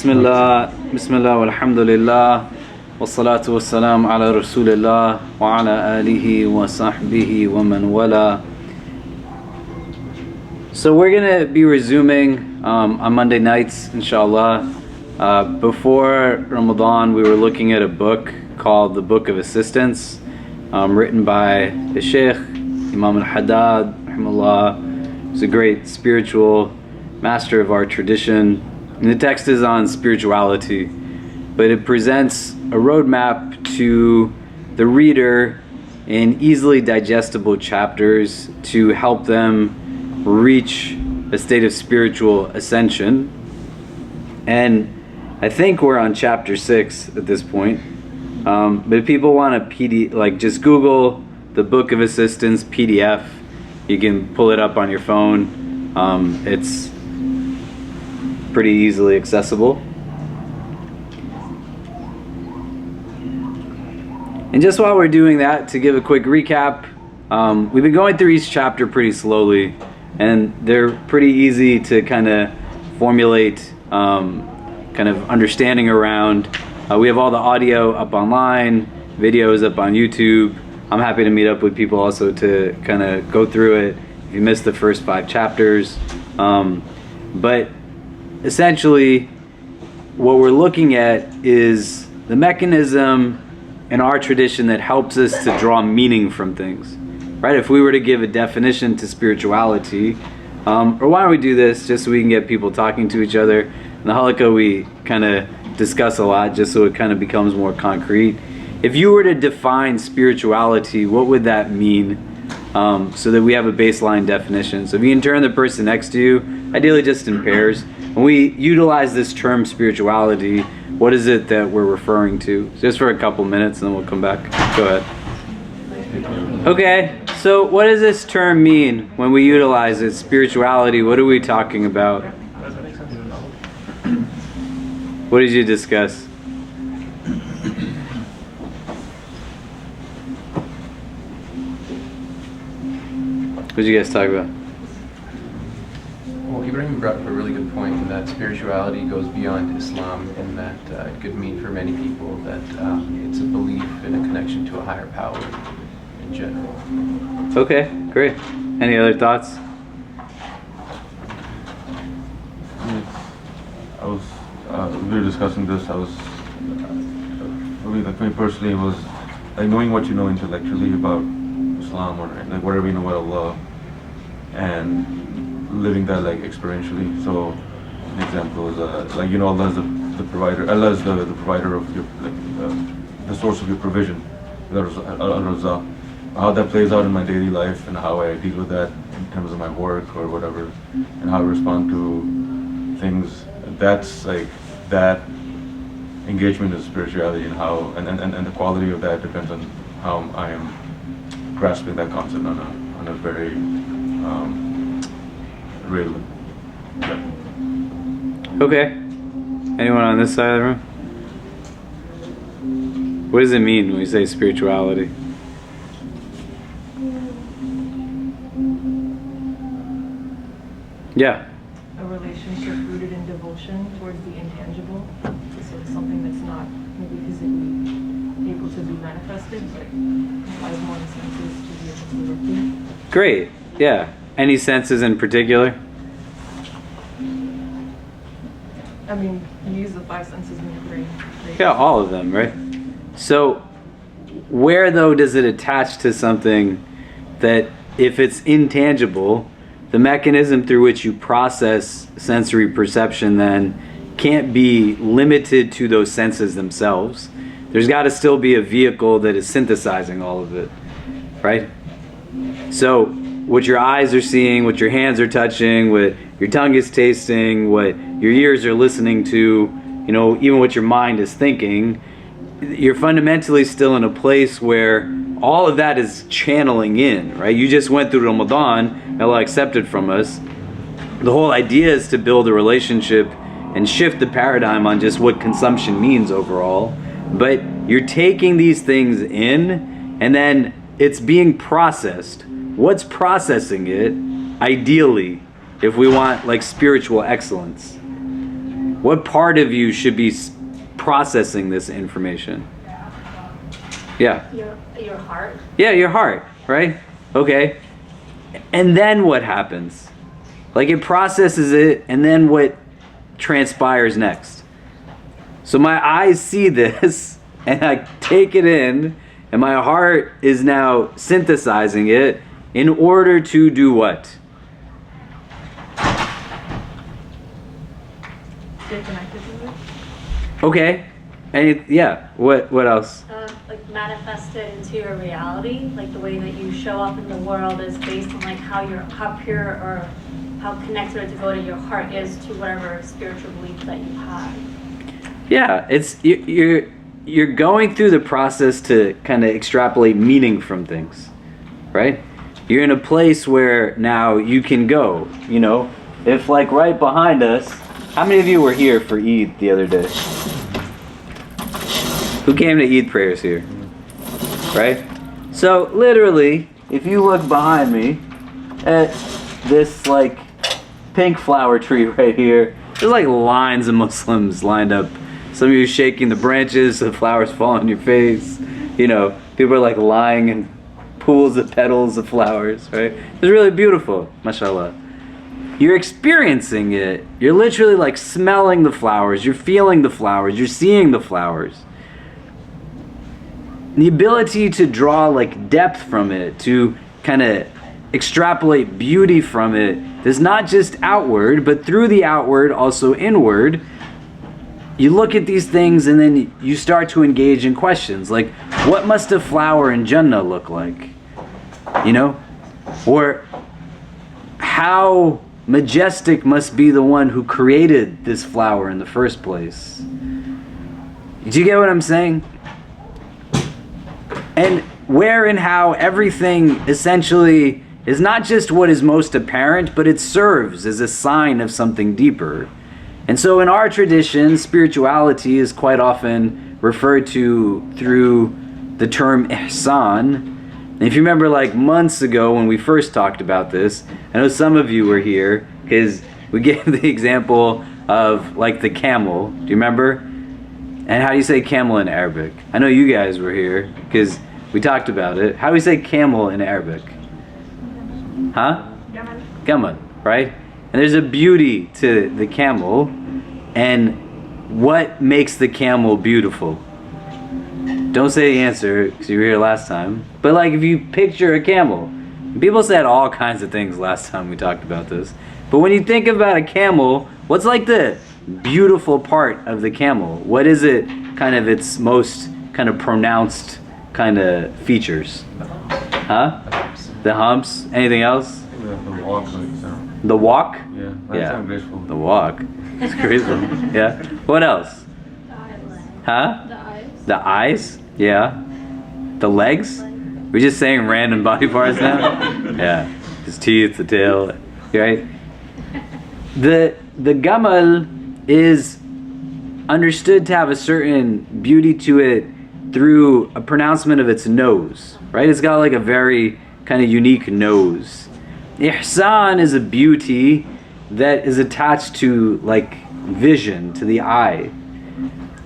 Bismillah, walhamdulillah, wassalatu wassalam ala rasulillah, wa ala alihi wa sahbihi wa man wala. So we're going to be resuming on Monday nights, inshallah. Before Ramadan, we were looking at a book called The Book of Assistance, written by the Sheikh, Imam Al-Haddad, rahimahullah. He's a great spiritual master of our tradition. And the text is on spirituality, but it presents a roadmap to the reader in easily digestible chapters to help them reach a state of spiritual ascension. And I think we're on chapter 6 at this point. But if people want a PDF, like just Google the Book of Assistance PDF. You can pull it up on your phone. It's pretty easily accessible. And just while we're doing that, to give a quick recap, we've been going through each chapter pretty slowly, and they're pretty easy to kind of formulate kind of understanding around. We have all the audio up online, videos up on YouTube. I'm happy to meet up with people also to kind of go through it if you missed the first 5 chapters. But essentially, what we're looking at is the mechanism in our tradition that helps us to draw meaning from things, right? If we were to give a definition to spirituality, or why don't we do this just so we can get people talking to each other. In the halaqa, we kind of discuss a lot just so it kind of becomes more concrete. If you were to define spirituality, what would that mean? So that we have a baseline definition. So if you can turn the person next to you, ideally just in pairs. When we utilize this term spirituality, what is it that we're referring to? Just for a couple minutes and then we'll come back. Go ahead. Okay, so what does this term mean when we utilize it? Spirituality, what are we talking about? What did you discuss? What did you guys talk about? Well, Ibrahim brought up a really good point in that spirituality goes beyond Islam, and that it could mean for many people that it's a belief in a connection to a higher power in general. Okay, great. Any other thoughts? We were discussing this. I mean, like, for me personally, it was like knowing what you know intellectually about Islam, or like whatever you know about Allah, and living that like experientially. So an example is like, you know, Allah is the provider. Allah is the provider of your, like, the source of your provision. How that plays out in my daily life and how I deal with that in terms of my work or whatever, and how I respond to things. That's like that engagement is spirituality, and how and the quality of that depends on how I am grasping that concept on a very real level. Okay. Anyone on this side of the room? What does it mean when we say spirituality? Yeah. A relationship rooted in devotion towards the intangible, so it's something that's not maybe physically able to be manifested, but implies more senses to be able to repeat. Great. Yeah. Any senses in particular? I mean, you use the 5 senses in your brain. Right? Yeah, all of them, right? So, where though does it attach to something that, if it's intangible, the mechanism through which you process sensory perception then can't be limited to those senses themselves? There's got to still be a vehicle that is synthesizing all of it, right? So what your eyes are seeing, what your hands are touching, what your tongue is tasting, what your ears are listening to, you know, even what your mind is thinking, you're fundamentally still in a place where all of that is channeling in, right? You just went through Ramadan, Allah accepted from us. The whole idea is to build a relationship and shift the paradigm on just what consumption means overall. But you're taking these things in, and then it's being processed. What's processing it, ideally, if we want like spiritual excellence? What part of you should be processing this information? Yeah. Your heart. Yeah, your heart, right? Okay. And then what happens? Like it processes it, and then what transpires next? So my eyes see this, and I take it in, and my heart is now synthesizing it in order to do what? Stay connected to it. Okay. And yeah, what else? Like manifest it into a reality, like the way that you show up in the world is based on like how pure or how connected or devoted your heart is to whatever spiritual belief that you have. Yeah, it's you're going through the process to kind of extrapolate meaning from things, right? You're in a place where now you can go, you know, if like right behind us, how many of you were here for Eid the other day? Who came to Eid prayers here? Right? So literally, if you look behind me at this like pink flower tree right here, there's like lines of Muslims lined up. Some of you shaking the branches, the flowers fall on your face. You know, people are like lying in pools of petals of flowers, right? It's really beautiful, mashallah. You're experiencing it. You're literally like smelling the flowers. You're feeling the flowers. You're seeing the flowers. The ability to draw like depth from it, to kind of extrapolate beauty from it, is not just outward, but through the outward, also inward. You look at these things and then you start to engage in questions like, what must a flower in Jannah look like? You know? Or how majestic must be the one who created this flower in the first place? Do you get what I'm saying? And where and how everything essentially is not just what is most apparent, but it serves as a sign of something deeper. And so in our tradition, spirituality is quite often referred to through the term ihsan. And if you remember like months ago when we first talked about this, I know some of you were here because we gave the example of like the camel. Do you remember? And how do you say camel in Arabic? I know you guys were here because we talked about it. How do we say camel in Arabic? Huh? Gamal, right? And there's a beauty to the camel. And what makes the camel beautiful? Don't say the answer because you were here last time. But like if you picture a camel, people said all kinds of things last time we talked about this. But when you think about a camel, what's like the beautiful part of the camel? What is it kind of its most kind of pronounced kind of features? Huh? The humps. Anything else? The walk, the walk? Yeah, that sounds graceful. The walk. It's graceful. Yeah. What else? The eyes. Huh? The eyes. The eyes? Yeah. The legs? We're just saying random body parts now? Yeah. His teeth, the tail. Right? The gamal is understood to have a certain beauty to it through a pronouncement of its nose. Right? It's got like a very kind of unique nose. Ihsan is a beauty that is attached to like vision, to the eye.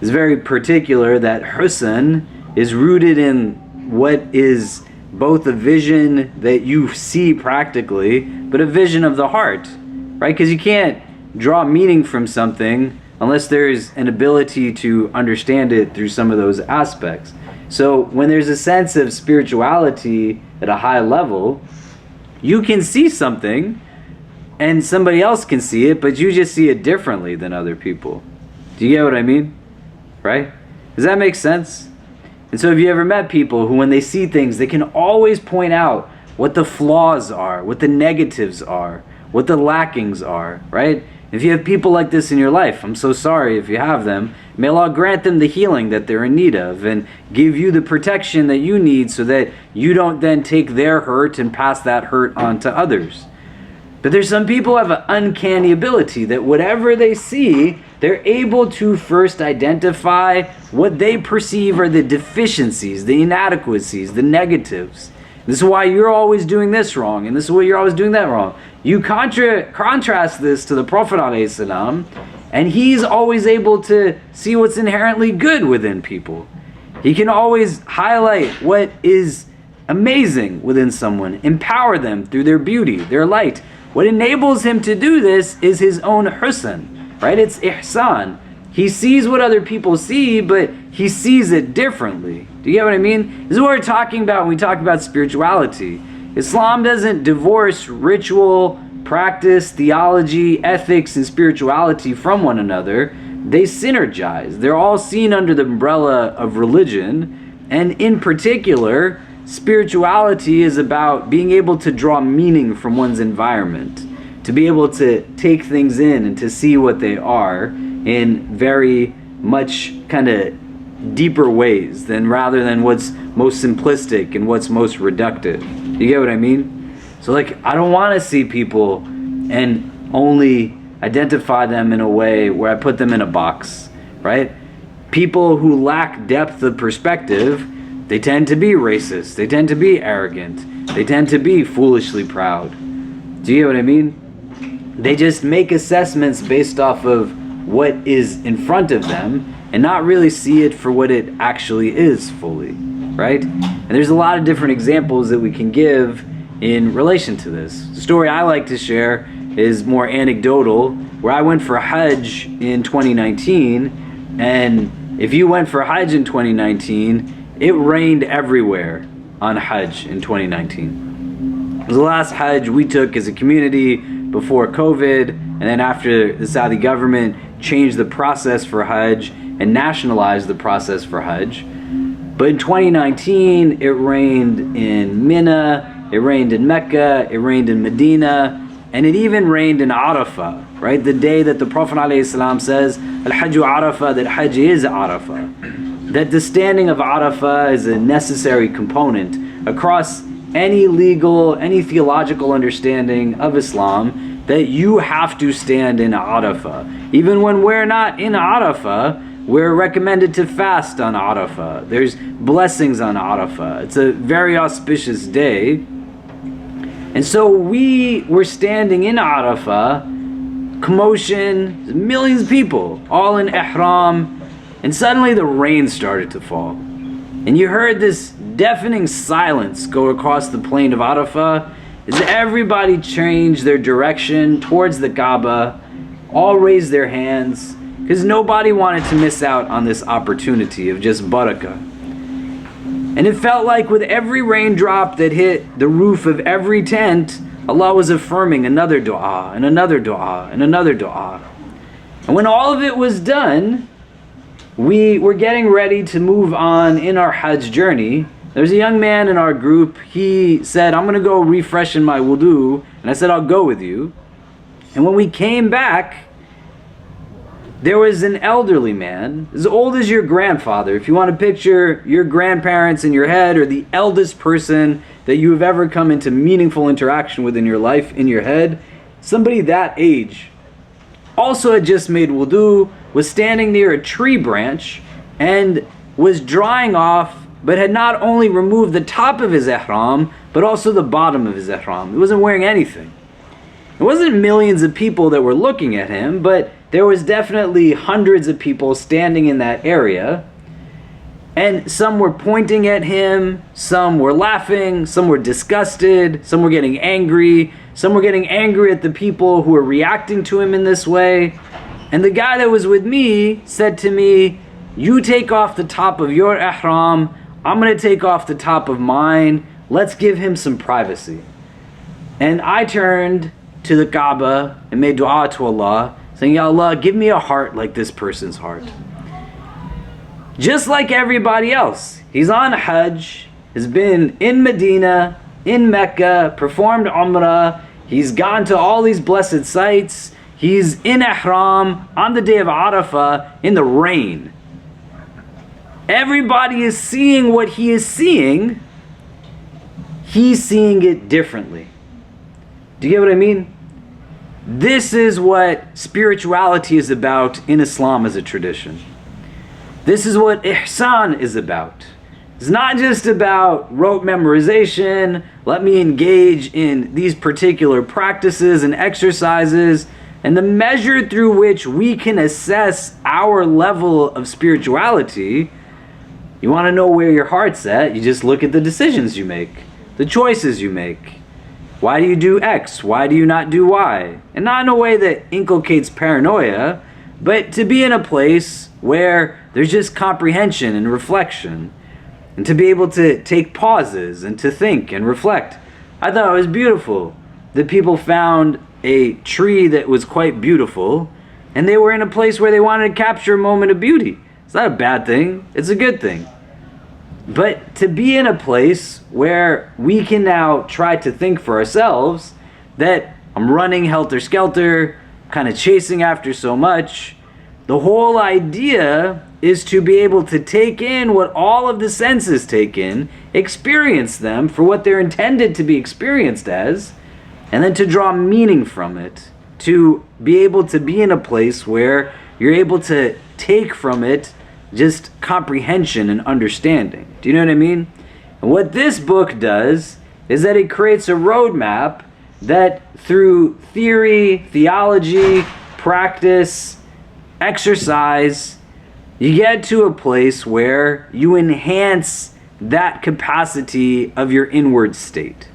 It's very particular that husn is rooted in what is both a vision that you see practically, but a vision of the heart, right? Because you can't draw meaning from something unless there's an ability to understand it through some of those aspects. So when there's a sense of spirituality at a high level, you can see something and somebody else can see it, but you just see it differently than other people. Do you get what I mean? Right? Does that make sense? And so have you ever met people who when they see things, they can always point out what the flaws are, what the negatives are, what the lackings are, right? If you have people like this in your life, I'm so sorry if you have them. May Allah grant them the healing that they're in need of and give you the protection that you need so that you don't then take their hurt and pass that hurt on to others. But there's some people who have an uncanny ability that whatever they see, they're able to first identify what they perceive are the deficiencies, the inadequacies, the negatives. This is why you're always doing this wrong, and this is why you're always doing that wrong. You contrast this to the Prophet ﷺ, And he's always able to see what's inherently good within people. He can always highlight what is amazing within someone, empower them through their beauty, their light. What enables him to do this is his own husn, right? It's ihsan. He sees what other people see, but he sees it differently. Do you get what I mean? This is what we're talking about when we talk about spirituality. Islam doesn't divorce ritual, practice, theology, ethics, and spirituality from one another. They synergize. They're all seen under the umbrella of religion. And in particular, spirituality is about being able to draw meaning from one's environment, to be able to take things in and to see what they are in very much kind of deeper ways than rather than what's most simplistic and what's most reductive. You get what I mean? So like, I don't want to see people and only identify them in a way where I put them in a box, right? People who lack depth of perspective, they tend to be racist, they tend to be arrogant, they tend to be foolishly proud. Do you get what I mean? They just make assessments based off of what is in front of them and not really see it for what it actually is fully, right? And there's a lot of different examples that we can give in relation to this. The story I like to share is more anecdotal, where I went for Hajj in 2019, and if you went for Hajj in 2019, it rained everywhere on Hajj in 2019. It was the last Hajj we took as a community before COVID, and then after the Saudi government changed the process for Hajj and nationalized the process for Hajj. But in 2019, it rained in Mina, it rained in Mecca, it rained in Medina, and it even rained in Arafah, right? The day that the Prophet ﷺ says, Al-Hajju Arafah, that Hajj is Arafah. That the standing of Arafah is a necessary component across any legal, any theological understanding of Islam, that you have to stand in Arafah. Even when we're not in Arafah, we're recommended to fast on Arafah. There's blessings on Arafah. It's a very auspicious day. And so we were standing in Arafah, commotion, millions of people, all in ihram, and suddenly the rain started to fall. And you heard this deafening silence go across the plain of Arafah as everybody changed their direction towards the Kaaba, all raised their hands, because nobody wanted to miss out on this opportunity of just barakah. And it felt like with every raindrop that hit the roof of every tent, Allah was affirming another dua, and another dua, and another dua. And when all of it was done, we were getting ready to move on in our Hajj journey. There's a young man in our group. He said, I'm going to go refresh in my wudu. And I said, I'll go with you. And when we came back, there was an elderly man, as old as your grandfather. If you want to picture your grandparents in your head, or the eldest person that you have ever come into meaningful interaction with in your life in your head, somebody that age also had just made wudu, was standing near a tree branch, and was drying off, but had not only removed the top of his ihram, but also the bottom of his ihram. He wasn't wearing anything. It wasn't millions of people that were looking at him, but there was definitely hundreds of people standing in that area. And some were pointing at him, some were laughing, some were disgusted, some were getting angry, some were getting angry at the people who were reacting to him in this way. And the guy that was with me said to me, you take off the top of your ihram, I'm going to take off the top of mine. Let's give him some privacy. And I turned to the Kaaba and made dua to Allah, saying, Ya Allah, give me a heart like this person's heart. Just like everybody else. He's on Hajj, has been in Medina, in Mecca, performed Umrah. He's gone to all these blessed sites. He's in Ihram on the day of Arafah in the rain. Everybody is seeing what he is seeing. He's seeing it differently. Do you get what I mean? This is what spirituality is about in Islam as a tradition. This is what ihsan is about. It's not just about rote memorization, let me engage in these particular practices and exercises, And the measure through which we can assess our level of spirituality, you want to know where your heart's at, you just look at the decisions you make, the choices you make. Why do you do X? Why do you not do Y? And not in a way that inculcates paranoia, but to be in a place where there's just comprehension and reflection, and to be able to take pauses and to think and reflect. I thought it was beautiful that people found a tree that was quite beautiful, and they were in a place where they wanted to capture a moment of beauty. It's not a bad thing, it's a good thing. But to be in a place where we can now try to think for ourselves that I'm running helter-skelter, kind of chasing after so much, the whole idea is to be able to take in what all of the senses take in, experience them for what they're intended to be experienced as, and then to draw meaning from it, to be able to be in a place where you're able to take from it just comprehension and understanding. Do you know what I mean? And what this book does is that it creates a roadmap that through theory, theology, practice, exercise, you get to a place where you enhance that capacity of your inward state.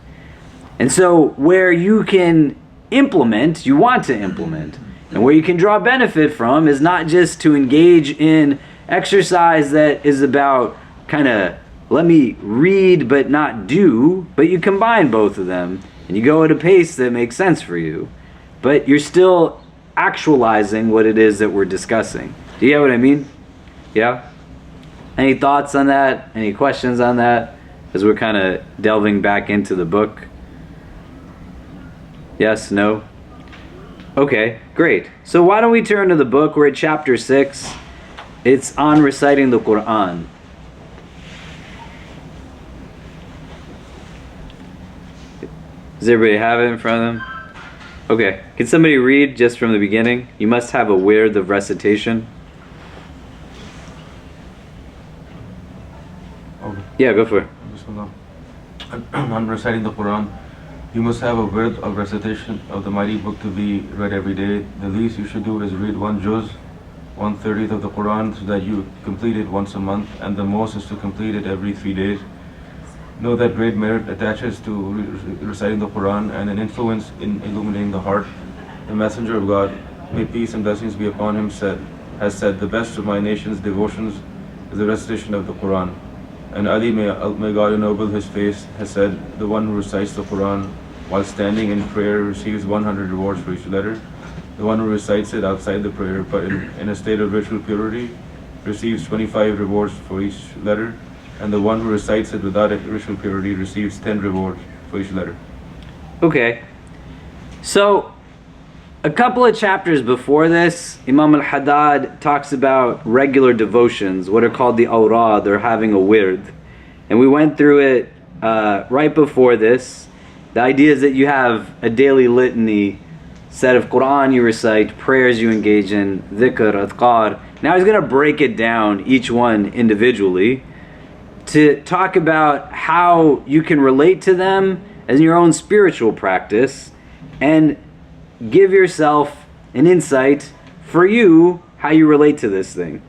And so where you can implement, you want to implement, and where you can draw benefit from is not just to engage in exercise that is about kind of let me read but not do, but you combine both of them and you go at a pace that makes sense for you, but you're still actualizing what it is that we're discussing. Do you get what I mean? Yeah? Any thoughts on that? Any questions on that as we're kind of delving back into the book? Yes? No? Okay, great. So why don't we turn to the book? We're at chapter 6. It's on reciting the Quran. Does everybody have it in front of them? Okay. Can somebody read just from the beginning? You must have a wird of recitation. Okay. Yeah, go for it. Bismillah. On reciting the Quran, you must have a wird of recitation of the mighty book to be read every day. The least you should do is read one juz, 1/30 of the Quran, so that you complete it once a month, and the most is to complete it every 3 days. Know that great merit attaches to reciting the Quran and an influence in illuminating the heart. The Messenger of God, may peace and blessings be upon him, has said, the best of my nation's devotions is the recitation of the Quran. And Ali, may God ennoble his face, has said, the one who recites the Quran while standing in prayer receives 100 rewards for each letter. The one who recites it outside the prayer but in a state of ritual purity receives 25 rewards for each letter. And the one who recites it without ritual purity receives 10 rewards for each letter. Okay. So, a couple of chapters before this, Imam Al-Haddad talks about regular devotions, what are called the awrad, or having a wird. And we went through it right before this. The idea is that you have a daily litany, set of Quran you recite, prayers you engage in, dhikr, adhkar. Now he's going to break it down, each one individually, to talk about how you can relate to them as your own spiritual practice and give yourself an insight for you how you relate to this thing.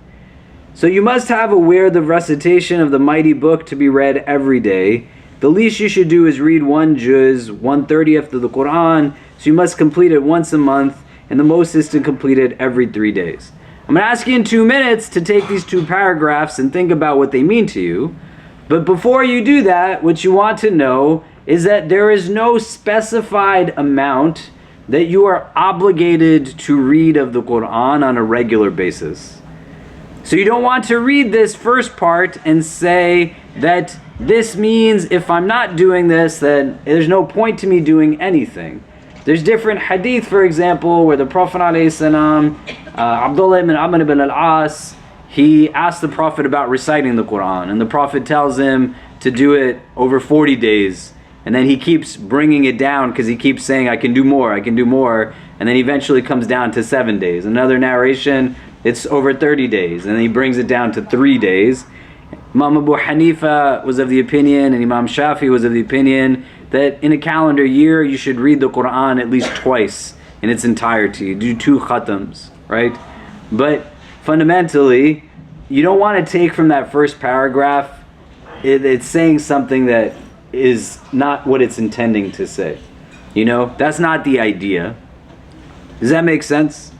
So you must have a wird of recitation of the mighty book to be read every day. The least you should do is read one juz, 1/30th of the Quran, so you must complete it once a month, and the most is to complete it every 3 days. I'm going to ask you in 2 minutes to take these 2 paragraphs and think about what they mean to you. But before you do that, what you want to know is that there is no specified amount that you are obligated to read of the Quran on a regular basis. So you don't want to read this first part and say that this means if I'm not doing this, then there's no point to me doing anything. There's different hadith, for example, where the Prophet ﷺ, Abdullah ibn Amr ibn al-As, he asked the Prophet about reciting the Quran, and the Prophet tells him to do it over 40 days. And then he keeps bringing it down because he keeps saying, I can do more, I can do more. And then eventually comes down to 7 days. Another narration, it's over 30 days. And then he brings it down to 3 days. Imam Abu Hanifa was of the opinion, and Imam Shafi was of the opinion, that in a calendar year you should read the Quran at least twice in its entirety, do 2 khatams, right? But fundamentally, you don't want to take from that first paragraph, it's saying something that is not what it's intending to say. You know, that's not the idea. Does that make sense?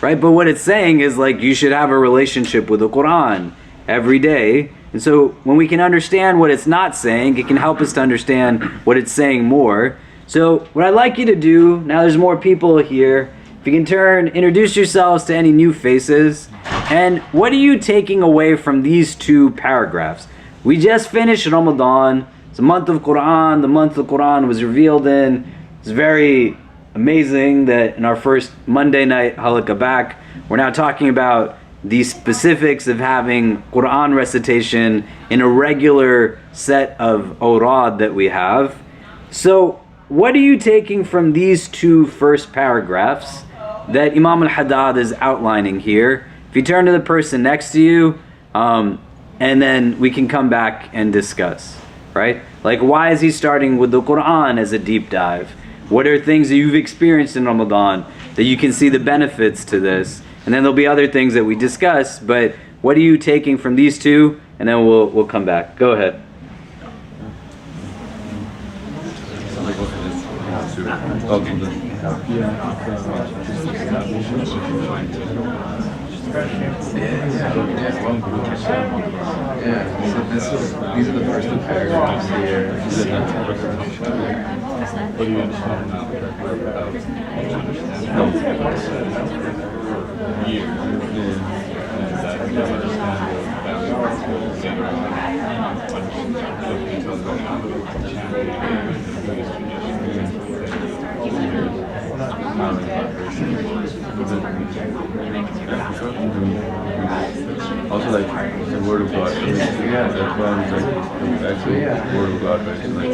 Right? But what it's saying is like you should have a relationship with the Quran every day. And so when we can understand what it's not saying, it can help us to understand what it's saying more. So what I'd like you to do, now there's more people here, if you can introduce yourselves to any new faces. And what are you taking away from these 2 paragraphs? We just finished Ramadan. It's a month of Quran. The month of Quran was revealed in. It's very amazing that in our first Monday night halaqa back, we're now talking about the specifics of having Quran recitation in a regular set of awrad that we have. So what are you taking from these 2 first paragraphs that Imam Al-Haddad is outlining here? If you turn to the person next to you, and then we can come back and discuss, right? Like, why is he starting with the Quran as a deep dive? What are things that you've experienced in Ramadan that you can see the benefits to this? And then there'll be other things that we discuss, but what are you taking from these 2? And then we'll come back. Go ahead. So these are the first 2 paragraphs here. What do you understand? Also, like the word of God. Yeah, that's why I'm like actually word of God, right? Like,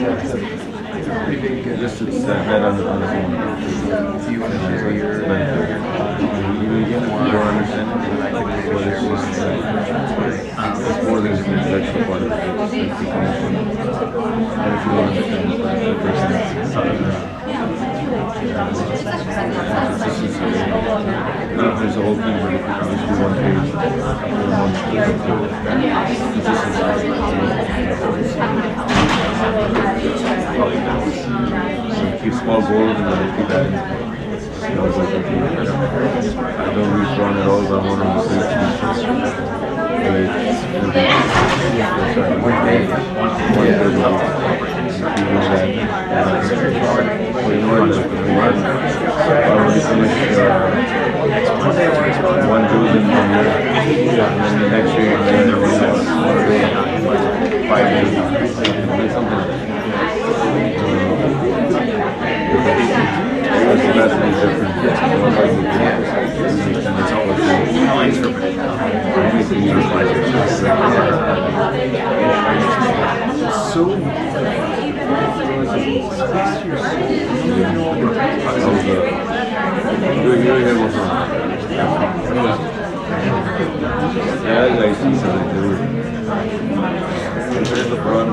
just to set that on its own. Do you want to share your You don't understand it, but it's just it's more than just an intellectual part of it. It's the connection. And if you don't understand the person, there's a whole thing, but if you do one page, so keep small goals and then keep adding. You know, it's like, I don't reach wrong at all, but I'm one of the one goes in 1 year, and then the next year, and then 5 years, something like that. That's different. It's always how I interpret it. Yeah, I see something. There's the Quran.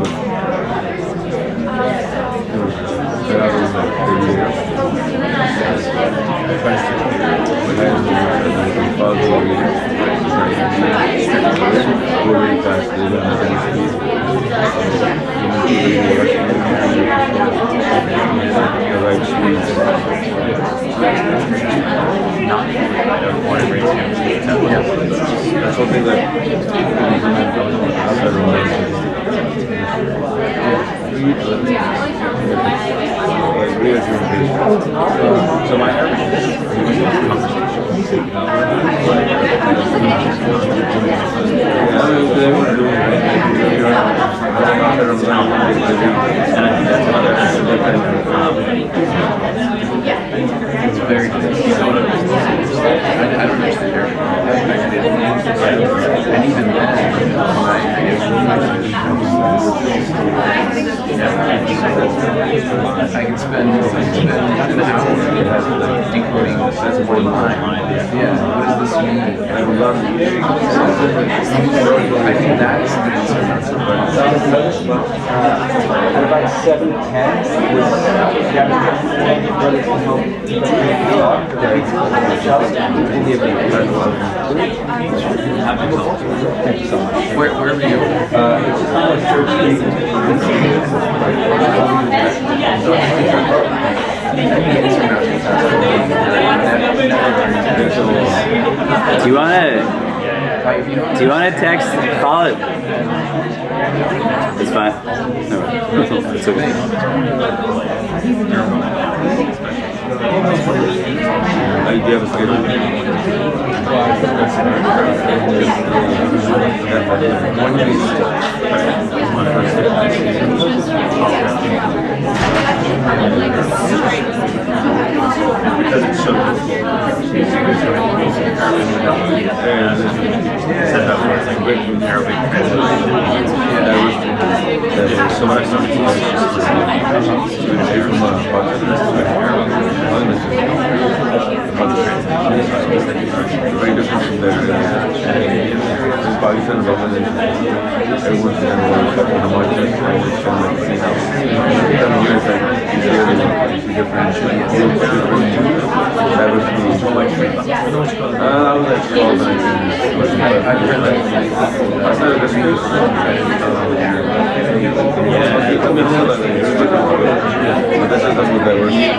That's something that so my it's very good. I don't understand your perspective. And even then, I can spend an hour decoding this one line. Yeah, what does this mean? I think that's the concern. Where were you? Do you wanna text Khalid? It's fine. No, it's okay. I do have a schedule. Very different from there. In Pakistan, everyone's kind of homogenous, and it's kind of like the same house. Come here, it's like easier to different groups, different diversity. I was like 12 and I heard like I started listening to but that's just about diversity.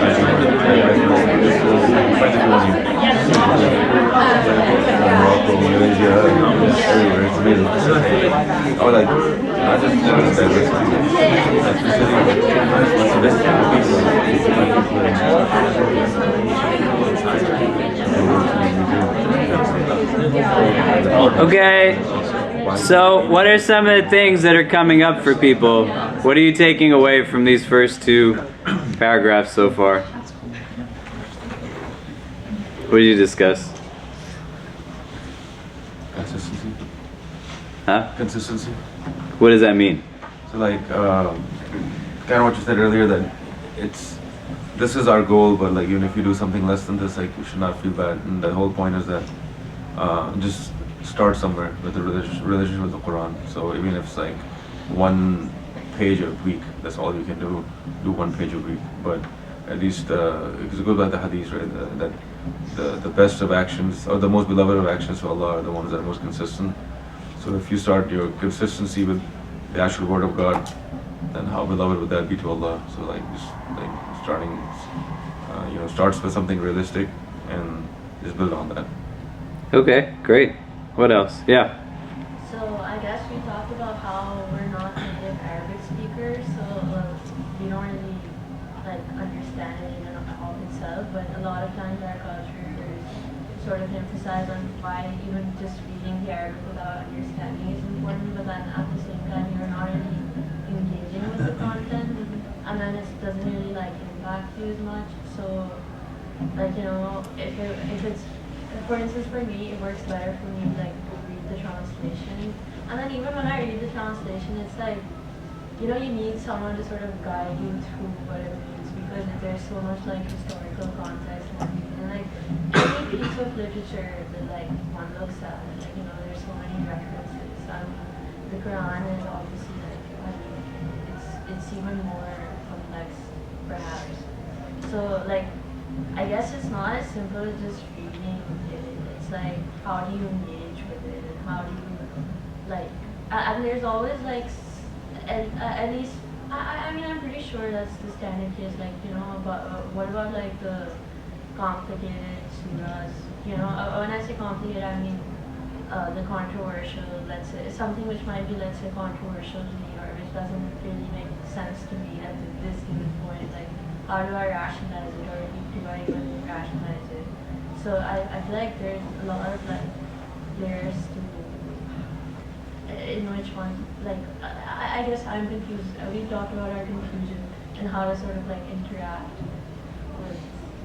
Morocco, Malaysia, everywhere, it's amazing. I was like, I just diversity. Okay, so what are some of the things that are coming up for people? What are you taking away from these first two paragraphs so far? What did you discuss? Consistency. Huh? Consistency. What does that mean? So like, kind of what you said earlier, that this is our goal, but like even if you do something less than this, like you should not feel bad. And the whole point is that just start somewhere with the relationship with the Quran. So even if it's like one page a week, that's all you can do. Do one page a week, but at least because it goes by the hadith, right? That the best of actions, or the most beloved of actions to Allah, are the ones that are most consistent. So if you start your consistency with the actual word of God, then how beloved would that be to Allah? So like just like starting, starts with something realistic and just build on that. Okay, great. What else? Yeah. So I guess we talked about how we're not native Arabic speakers, so we don't really like understand it in and of itself. But a lot of times our culture is sort of emphasize on why even just reading the Arabic without understanding is important. But then at the same time, you're not really engaging with the content, and then it doesn't really like impact you as much. So like if it's for instance, for me, it works better for me to like read the translation. And then even when I read the translation, it's like, you need someone to sort of guide you through what it means, because there's so much like historical context and everything. And like any piece of literature that like one looks at, like, there's so many references. The Quran is obviously like, it's even more complex, perhaps. So like, I guess it's not as simple as just reading it. It's like, how do you engage with it, and how do you like? And there's always like, at least I mean I'm pretty sure that's the standard case. Like but what about like the complicated surahs? When I say complicated, I mean the controversial. Let's say something which might be, let's say, controversial to me, or which doesn't really make sense to me at this given point. Like, how do I rationalize it, or do I even rationalize it? So I feel like there's a lot of like layers to in which one, like I guess I'm confused. We talked about our confusion and how to sort of like interact with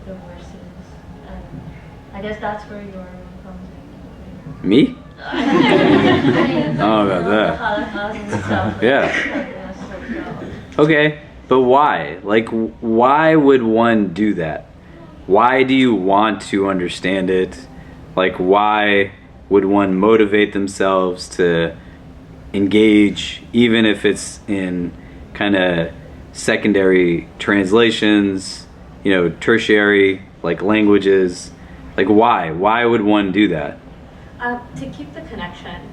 the verses, and I guess that's where your role comes in. Me? Oh, about that. Yeah. Okay, but why? Like, why would one do that? Why do you want to understand it? Like, why would one motivate themselves to engage, even if it's in kind of secondary translations, tertiary, like languages. Like why? Why would one do that? To keep the connection.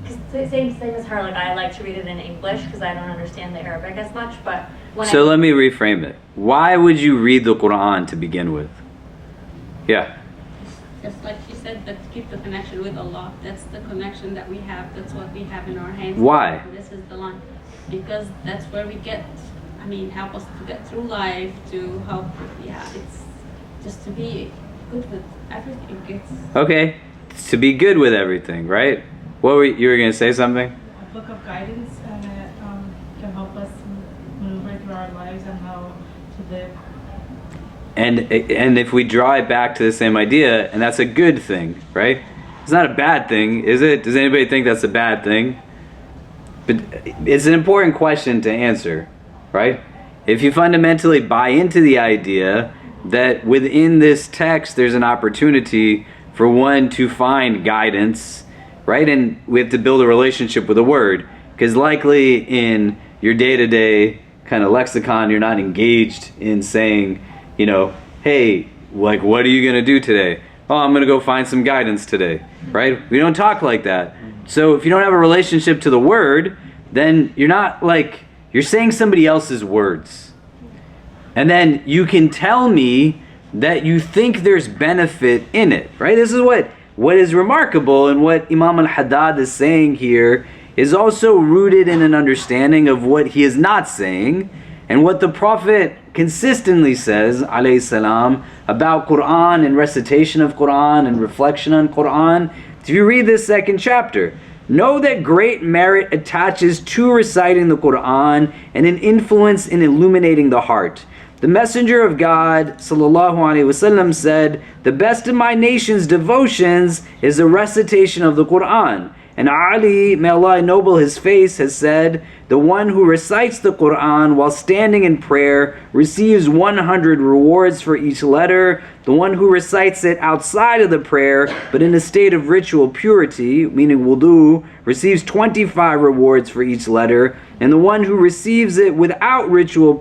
Because same as her, like I like to read it in English because I don't understand the Arabic as much, but So let me reframe it. Why would you read the Quran to begin with? Yeah. Just like she said, that to keep the connection with Allah. That's the connection that we have. That's what we have in our hands. Why? This is the line. Because that's where we get, help us to get through life, to help, it's just to be good with everything. Okay. To be good with everything, right? You were going to say something? A book of guidance and it can help us maneuver through our lives and how to live. And if we draw it back to the same idea, and that's a good thing, right? It's not a bad thing, is it? Does anybody think that's a bad thing? But it's an important question to answer, right? If you fundamentally buy into the idea that within this text there's an opportunity for one to find guidance, right? And we have to build a relationship with the word, because likely in your day-to-day kind of lexicon you're not engaged in saying, hey, like, what are you going to do today? Oh, I'm going to go find some guidance today, right? We don't talk like that. So if you don't have a relationship to the word, then you're not you're saying somebody else's words. And then you can tell me that you think there's benefit in it, right? This is what is remarkable, and what Imam Al-Haddad is saying here is also rooted in an understanding of what he is not saying, and what the Prophet consistently says, alayhi salam, about Quran and recitation of Quran and reflection on Quran. If you read this second chapter, know that great merit attaches to reciting the Quran and an influence in illuminating the heart. The Messenger of God, sallallahu alaihi wasallam, said, "The best of my nation's devotions is the recitation of the Quran." And Ali, may Allah ennoble his face, has said, "The one who recites the Quran while standing in prayer receives 100 rewards for each letter. The one who recites it outside of the prayer, but in a state of ritual purity, meaning wudu, receives 25 rewards for each letter. And the one who recites it without ritual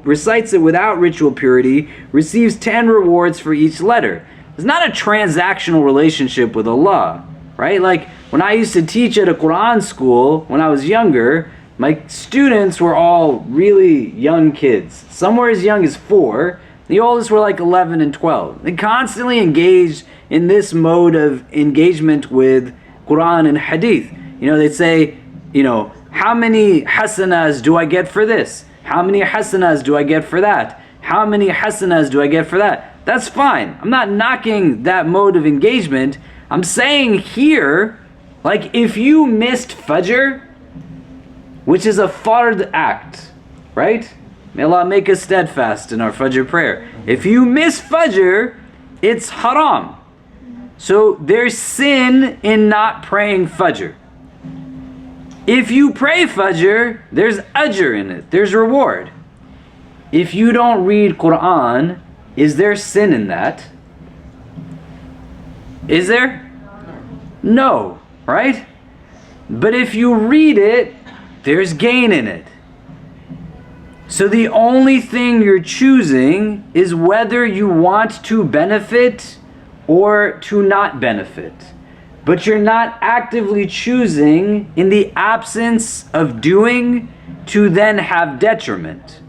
purity, receives 10 rewards for each letter." It's not a transactional relationship with Allah, right? Like when I used to teach at a Quran school when I was younger, my students were all really young kids. Some were as young as 4. The oldest were like 11 and 12. They constantly engaged in this mode of engagement with Quran and Hadith. They'd say, how many hasanas do I get for this? How many hasanas do I get for that? How many hasanas do I get for that? That's fine. I'm not knocking that mode of engagement. I'm saying here, like if you missed Fajr, which is a fard act, right? May Allah make us steadfast in our Fajr prayer. If you miss Fajr, it's haram. So there's sin in not praying Fajr. If you pray Fajr, there's ajr in it. There's reward. If you don't read Quran, is there sin in that? Is there? No, right? But if you read it, there's gain in it. So the only thing you're choosing is whether you want to benefit or to not benefit. But you're not actively choosing, in the absence of doing, to then have detriment.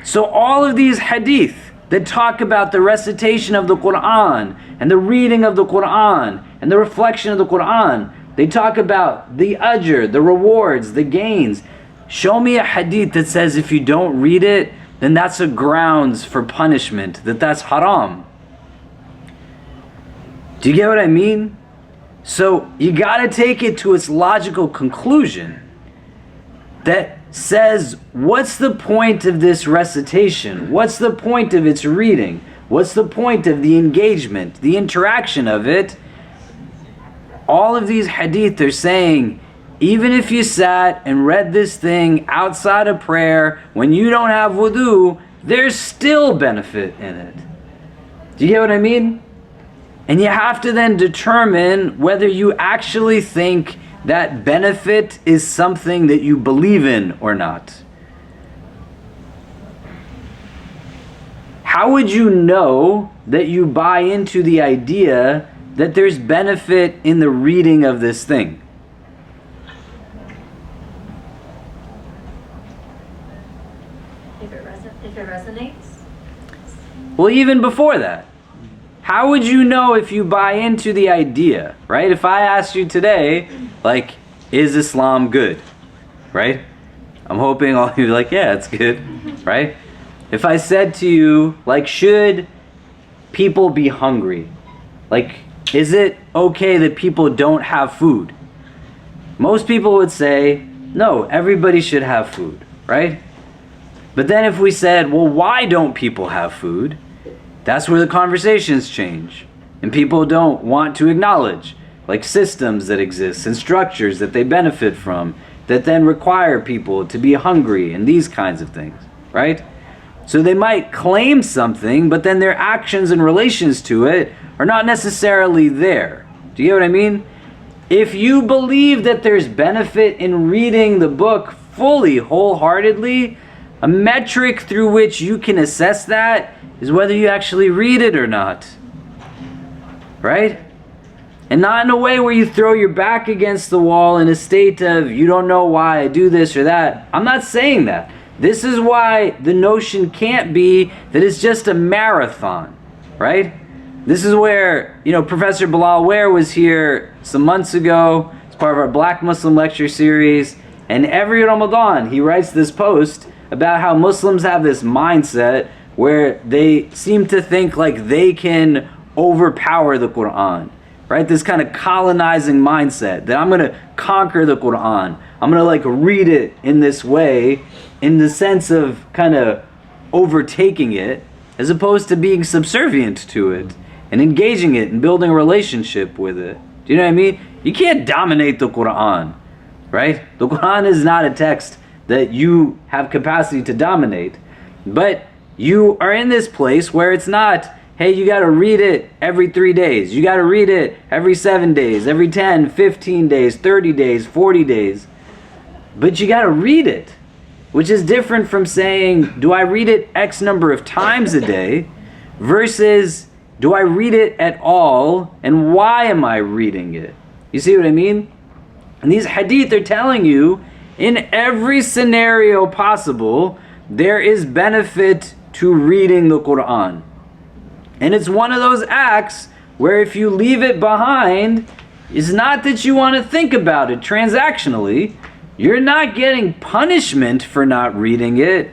So all of these hadith that talk about the recitation of the Quran and the reading of the Quran and the reflection of the Quran, they talk about the ajr, the rewards, the gains. Show me a hadith that says if you don't read it, then that's a grounds for punishment, that's haram. Do you get what I mean? So you got to take it to its logical conclusion that says, what's the point of this recitation? What's the point of its reading? What's the point of the engagement, the interaction of it? All of these hadith are saying, even if you sat and read this thing outside of prayer when you don't have wudu, there's still benefit in it. Do you get what I mean? And you have to then determine whether you actually think that benefit is something that you believe in or not. how would you know that you buy into the idea that there's benefit in the reading of this thing? If it resonates. Well, even before that, how would you know if you buy into the idea, right? If I asked you today, like, is Islam good, right? I'm hoping all of you are like, yeah, it's good, right? If I said to you, like, should people be hungry? Like, is it okay that people don't have food? Most people would say, no, everybody should have food, right? But then if we said, well, why don't people have food? That's where the conversations change. And people don't want to acknowledge, like, systems that exist and structures that they benefit from that then require people to be hungry and these kinds of things, right? So they might claim something, but then their actions and relations to it are not necessarily there. Do you get what I mean? If you believe that there's benefit in reading the book fully, wholeheartedly, a metric through which you can assess that is whether you actually read it or not. Right? And not in a way where you throw your back against the wall in a state of, you don't know why I do this or that. I'm not saying that. This is why the notion can't be that it's just a marathon, right? This is where, Professor Bilal Ware was here some months ago as part of our Black Muslim lecture series, and every Ramadan he writes this post about how Muslims have this mindset where they seem to think like they can overpower the Quran, right? This kind of colonizing mindset that I'm going to conquer the Quran. I'm going to read it in this way, in the sense of kind of overtaking it, as opposed to being subservient to it and engaging it and building a relationship with it. Do you know what I mean? You can't dominate the Quran, right? The Quran is not a text that you have capacity to dominate, but you are in this place where it's not, hey, you got to read it every 3 days. You got to read it every 7 days, every 10, 15 days, 30 days, 40 days. But you got to read it, which is different from saying, do I read it X number of times a day versus do I read it at all, and why am I reading it? You see what I mean? And these hadith are telling you, in every scenario possible, there is benefit to reading the Quran. And it's one of those acts where if you leave it behind, it's not that you want to think about it transactionally. You're not getting punishment for not reading it,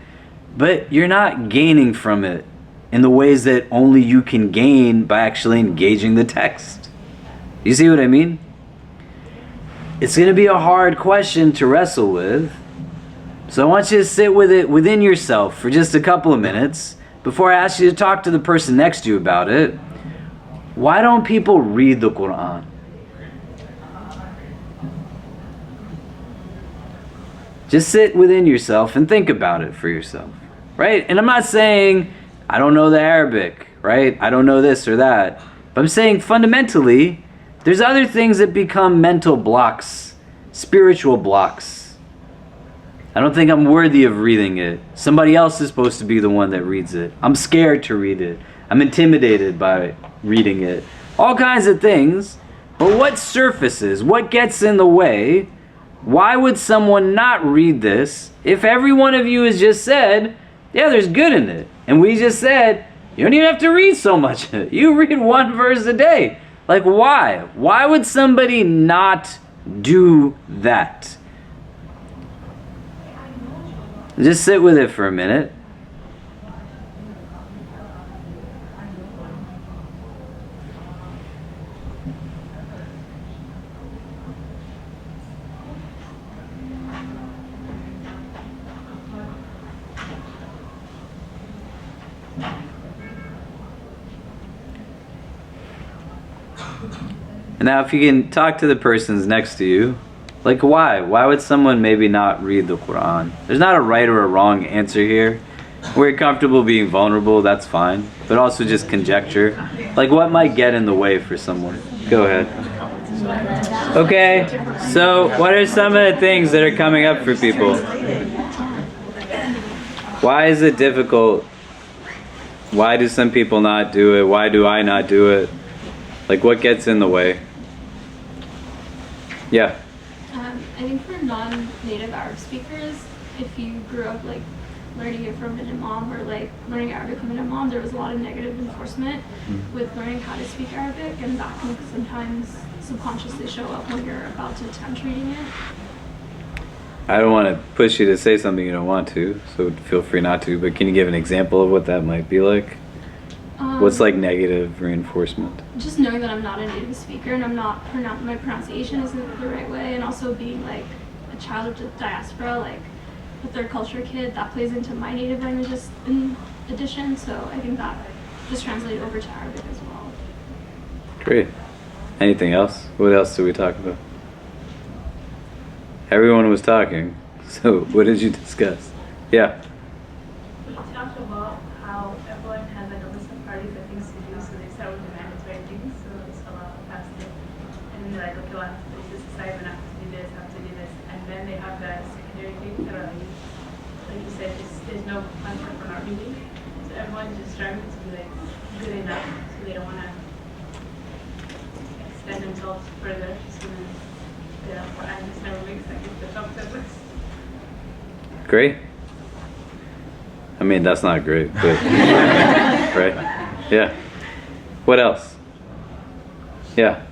but you're not gaining from it in the ways that only you can gain by actually engaging the text. You see what I mean? It's going to be a hard question to wrestle with. So I want you to sit with it within yourself for just a couple of minutes before I ask you to talk to the person next to you about it. Why don't people read the Quran? Just sit within yourself and think about it for yourself, right? And I'm not saying I don't know the Arabic, right? I don't know this or that. But I'm saying fundamentally, there's other things that become mental blocks, spiritual blocks. I don't think I'm worthy of reading it. Somebody else is supposed to be the one that reads it. I'm scared to read it. I'm intimidated by reading it. All kinds of things. But what surfaces? What gets in the way? Why would someone not read this if every one of you has just said, yeah, there's good in it. And we just said, you don't even have to read so much. You read one verse a day. Like, why? Why would somebody not do that? Just sit with it for a minute. Now, if you can talk to the persons next to you, like why? Why would someone maybe not read the Quran? There's not a right or a wrong answer here. Where you're comfortable being vulnerable, that's fine. But also just conjecture. Like what might get in the way for someone? Go ahead. Okay, so what are some of the things that are coming up for people? Why is it difficult Why do some people not do it? Why do I not do it? Like, what gets in the way? Yeah. I think for non-native Arab speakers, if you grew up like learning it from an imam or like learning Arabic from an imam, there was a lot of negative enforcement with learning how to speak Arabic, and that can sometimes subconsciously show up when you're about to attempt reading it. I don't want to push you to say something you don't want to, so feel free not to, but can you give an example of what that might be like? What's like negative reinforcement? Just knowing that I'm not a native speaker and I'm not my pronunciation isn't the right way, and also being like a child of the diaspora, like a third culture kid, that plays into my native languages in addition, so I think that just translated over to Arabic as well. Great. Anything else? What else did we talk about? Everyone was talking, so what did you discuss? Yeah. We talked about how everyone has like a list of parties and things to do, so they start with the mandatory things, so salah, fasting, and then they're like, okay, well, I have to finish this assignment, I have to do this, I have to do this, and then they have the secondary things that are like you said, there's no concept for not reading, so everyone's just striving to be like good enough, so they don't want to extend themselves further, so then I just never makes like the top 10 list. Great. I mean, that's not great, but right? Yeah. What else? Yeah.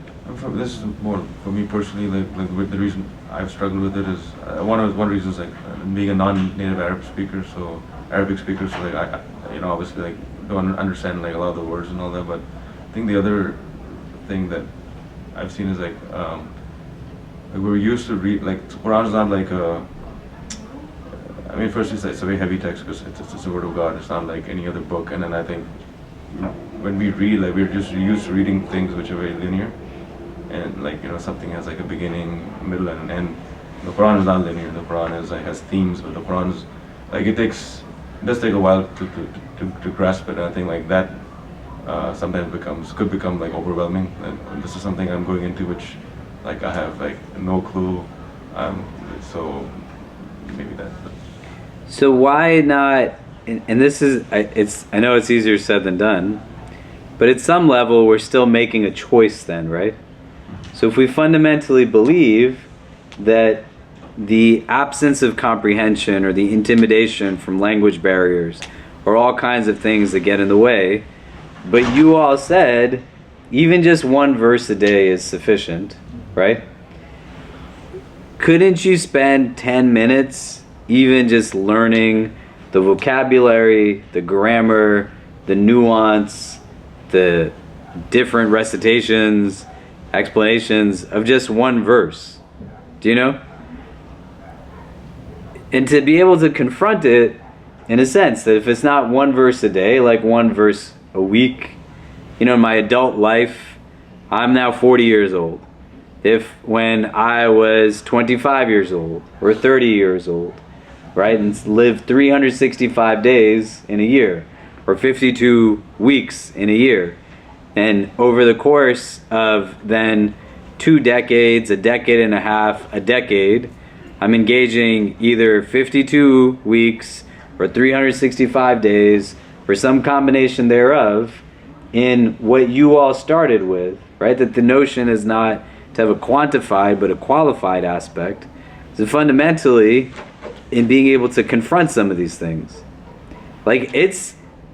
This is more for me personally. Like the reason I've struggled with it is one reason is like being a non-native Arab speaker, so Arabic speaker. So like I obviously like don't understand like a lot of the words and all that. But I think the other thing that I've seen is like we're used to read like Quran is not like a. I mean, first it's a very heavy text because it's the word of God. It's not like any other book. And then I think when we read, like we're just used to reading things which are very linear, and like something has like a beginning, middle, and an end. The Quran is not linear. The Quran is like has themes, but the Quran is like it does take a while to grasp it. And I think like that sometimes could become like overwhelming. And this is something I'm going into which like I have like no clue. So maybe that. So why not? And this is I know it's easier said than done, but at some level we're still making a choice then, right? So if we fundamentally believe that the absence of comprehension or the intimidation from language barriers or all kinds of things that get in the way, but you all said even just one verse a day is sufficient, right? Couldn't you spend 10 minutes even just learning the vocabulary, the grammar, the nuance, the different recitations, explanations of just one verse? Do you know? And to be able to confront it in a sense that if it's not one verse a day, like one verse a week, in my adult life, I'm now 40 years old. If when I was 25 years old or 30 years old, right, and lived 365 days in a year or 52 weeks in a year, and over the course of then 2 decades, a decade and a half, a decade, I'm engaging either 52 weeks or 365 days or some combination thereof in what you all started with, right? That the notion is not to have a quantified but a qualified aspect. So fundamentally, in being able to confront some of these things. Like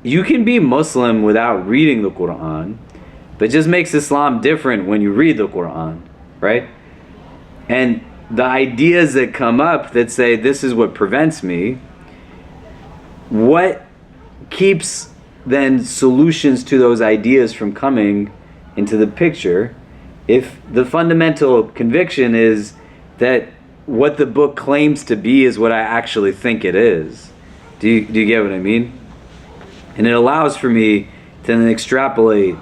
you can be Muslim without reading the Quran, but it just makes Islam different when you read the Quran, right? And the ideas that come up that say this is what prevents me, what keeps then solutions to those ideas from coming into the picture if the fundamental conviction is that what the book claims to be is what I actually think it is? Do you get what I mean? And it allows for me to then extrapolate.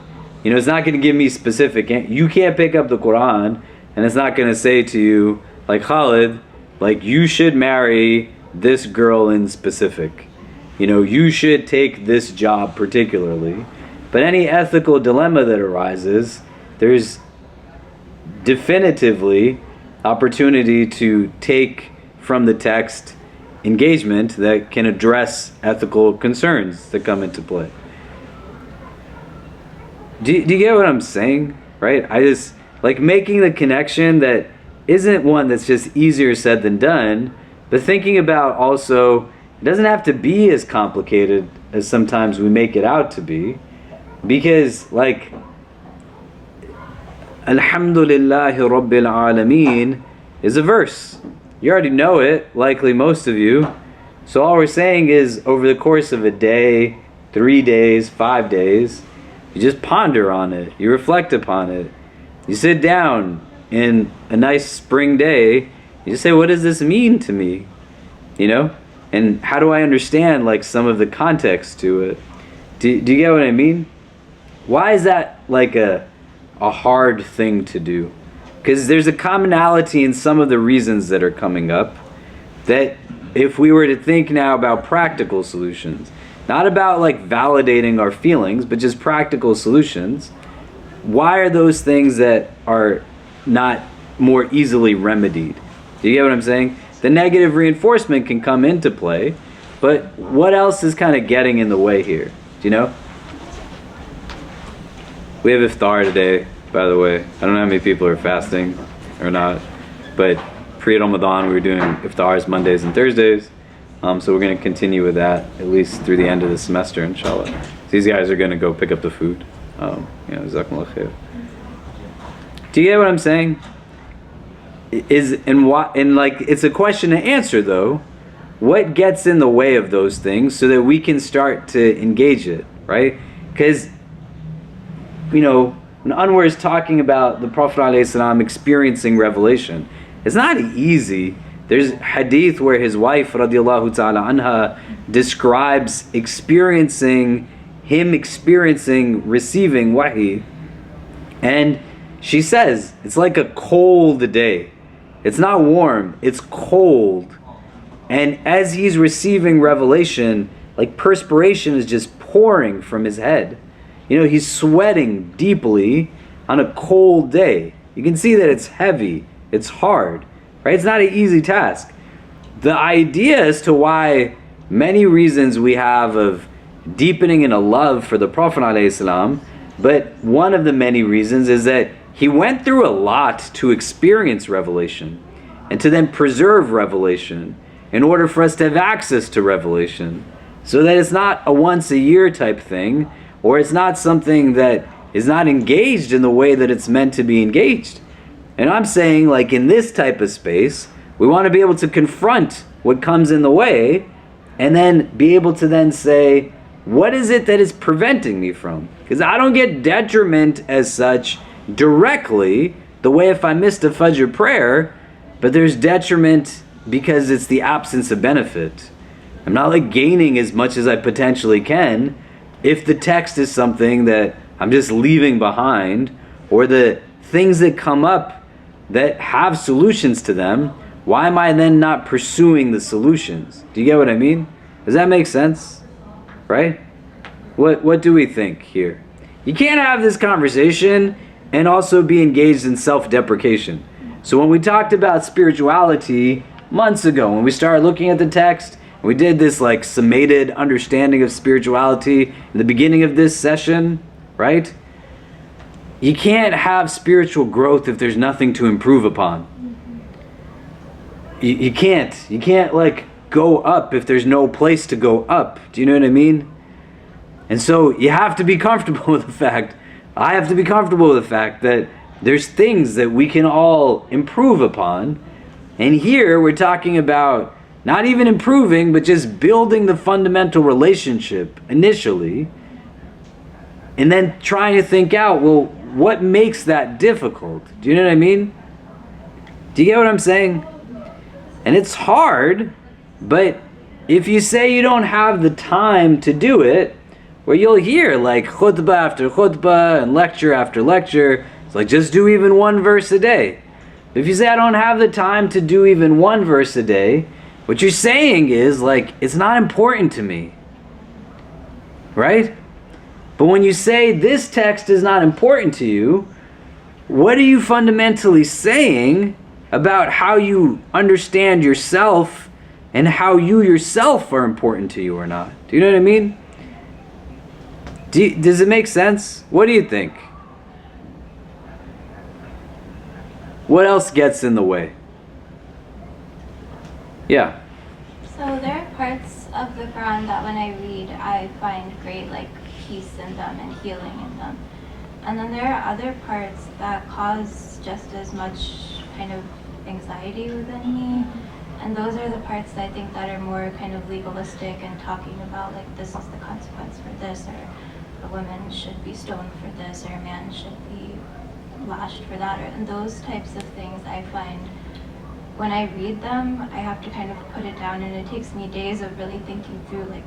It's not going to give me specific. You can't pick up the Quran and it's not going to say to you, like Khalid, like you should marry this girl in specific. You should take this job particularly. But any ethical dilemma that arises, there's definitively opportunity to take from the text engagement that can address ethical concerns that come into play. Do you get what I'm saying? Right? I just like making the connection that isn't one that's just easier said than done, but thinking about also it doesn't have to be as complicated as sometimes we make it out to be, because like Alhamdulillahi Rabbil Alameen is a verse. You already know it, likely most of you. So all we're saying is over the course of a day, 3 days, 5 days, you just ponder on it. You reflect upon it. You sit down in a nice spring day. You just say, what does this mean to me? You know? And how do I understand like some of the context to it? Do you get what I mean? Why is that like a hard thing to do? Because there's a commonality in some of the reasons that are coming up that if we were to think now about practical solutions, not about like validating our feelings, but just practical solutions, why are those things that are not more easily remedied? Do you get what I'm saying? The negative reinforcement can come into play, but what else is kind of getting in the way here? Do you know? We have iftar today, by the way. I don't know how many people are fasting or not, but pre-Ramadan we were doing iftars Mondays and Thursdays, so we're going to continue with that at least through the end of the semester, inshallah. These guys are going to go pick up the food. Jazakumullah khair. Do you get what I'm saying? It's a question to answer though. What gets in the way of those things so that we can start to engage it, right? Because when Anwar is talking about the Prophet ﷺ experiencing revelation, it's not easy. There's hadith where his wife radiallahu ta'ala anha describes receiving wahi, and she says it's like a cold day. It's not warm, it's cold. And as he's receiving revelation, like perspiration is just pouring from his head. He's sweating deeply on a cold day. You can see that it's heavy, it's hard, right? It's not an easy task. The idea as to why many reasons we have of deepening in a love for the Prophet ﷺ, but one of the many reasons is that he went through a lot to experience revelation and to then preserve revelation in order for us to have access to revelation, so that it's not a once a year type thing, or it's not something that is not engaged in the way that it's meant to be engaged. And I'm saying, like in this type of space, we want to be able to confront what comes in the way and then be able to then say, what is it that is preventing me from? Because I don't get detriment as such directly, the way if I missed a Fajr prayer, but there's detriment because it's the absence of benefit. I'm not like gaining as much as I potentially can if the text is something that I'm just leaving behind, or the things that come up that have solutions to them, why am I then not pursuing the solutions? Do you get what I mean? Does that make sense? Right? What do we think here? You can't have this conversation and also be engaged in self-deprecation. So when we talked about spirituality months ago, when we started looking at the text, we did this like summated understanding of spirituality in the beginning of this session, right? You can't have spiritual growth if there's nothing to improve upon. You can't like go up if there's no place to go up. Do you know what I mean? And so you have to be comfortable with the fact, I have to be comfortable with the fact that there's things that we can all improve upon. And here we're talking about not even improving, but just building the fundamental relationship initially, and then trying to think out, well, what makes that difficult? Do you know what I mean? Do you get what I'm saying? And it's hard, but if you say you don't have the time to do it, where you'll hear like khutbah after khutbah and lecture after lecture, it's like just do even one verse a day. If you say I don't have the time to do even one verse a day, what you're saying is like, it's not important to me, right? But when you say this text is not important to you, what are you fundamentally saying about how you understand yourself and how you yourself are important to you or not? Do you know what I mean? Does it make sense? What do you think? What else gets in the way? Yeah. So there are parts of the Quran that when I read, I find great like peace in them and healing in them. And then there are other parts that cause just as much kind of anxiety within me. And those are the parts that I think that are more kind of legalistic and talking about like this is the consequence for this, or a woman should be stoned for this, or a man should be lashed for that, and those types of things I find when I read them, I have to kind of put it down, and it takes me days of really thinking through like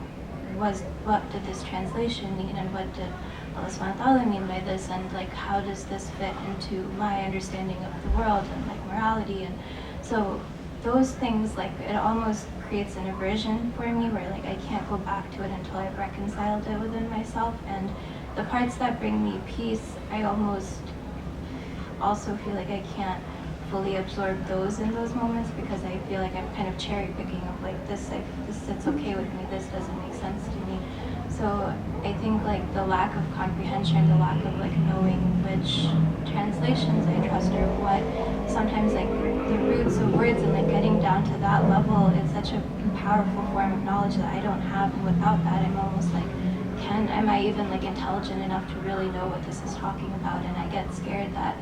what did this translation mean, and what did Allah subhanahu wa ta'ala mean by this, and like how does this fit into my understanding of the world and like morality. And so those things, like it almost creates an aversion for me where like I can't go back to it until I've reconciled it within myself. And the parts that bring me peace, I almost also feel like I can't fully absorb those in those moments, because I feel like I'm kind of cherry picking of like this sits okay with me, this doesn't make sense to me. So I think like the lack of comprehension, the lack of like knowing which translations I trust or what, sometimes like the roots of words and like getting down to that level, it's such a powerful form of knowledge that I don't have, and without that I'm almost like, am I even like intelligent enough to really know what this is talking about? And I get scared that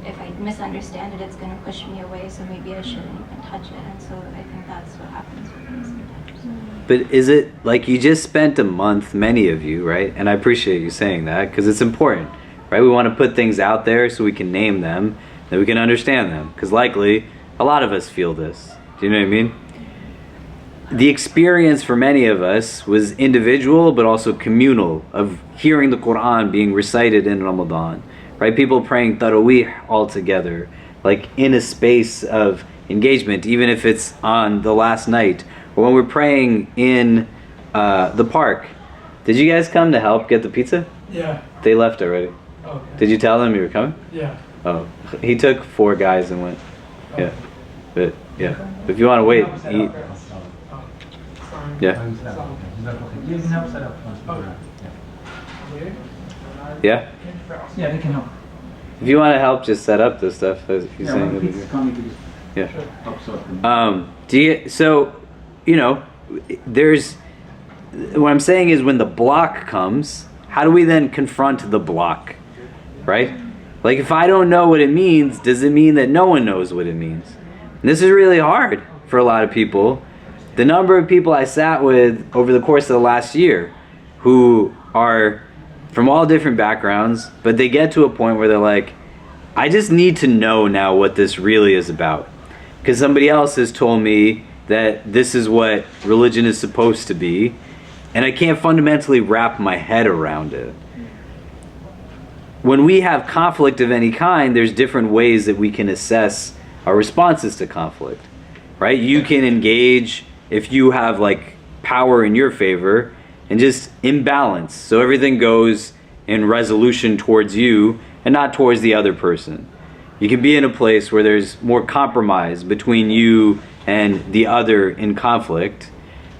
if I misunderstand it, it's going to push me away, so maybe I shouldn't even touch it. And so I think that's what happens with me sometimes. But is it like you just spent a month, many of you, right? And I appreciate you saying that because it's important, right? We want to put things out there so we can name them, that we can understand them, because likely a lot of us feel this. Do you know what I mean? The experience for many of us was individual but also communal, of hearing the Quran being recited in Ramadan. Right, people praying Taraweeh all together, like in a space of engagement, even if it's on the last night, or when we're praying in the park. Did you guys come to help get the pizza? Yeah. They left already. Okay. Did you tell them you were coming? Yeah. Oh, he took 4 guys and went. Yeah, but yeah. But if you want to wait, eat. Yeah. Yeah. Yeah, they can help. If you want to help, just set up this stuff. As he's saying. Yeah. So, you know, there's. What I'm saying is, when the block comes, how do we then confront the block, right? Like, if I don't know what it means, does it mean that no one knows what it means? And this is really hard for a lot of people. The number of people I sat with over the course of the last year who are from all different backgrounds, but they get to a point where they're like, I just need to know now what this really is about. Because somebody else has told me that this is what religion is supposed to be, and I can't fundamentally wrap my head around it. When we have conflict of any kind, there's different ways that we can assess our responses to conflict, right? You can engage if you have like power in your favor and just imbalance, so everything goes in resolution towards you and not towards the other person. You can be in a place where there's more compromise between you and the other in conflict.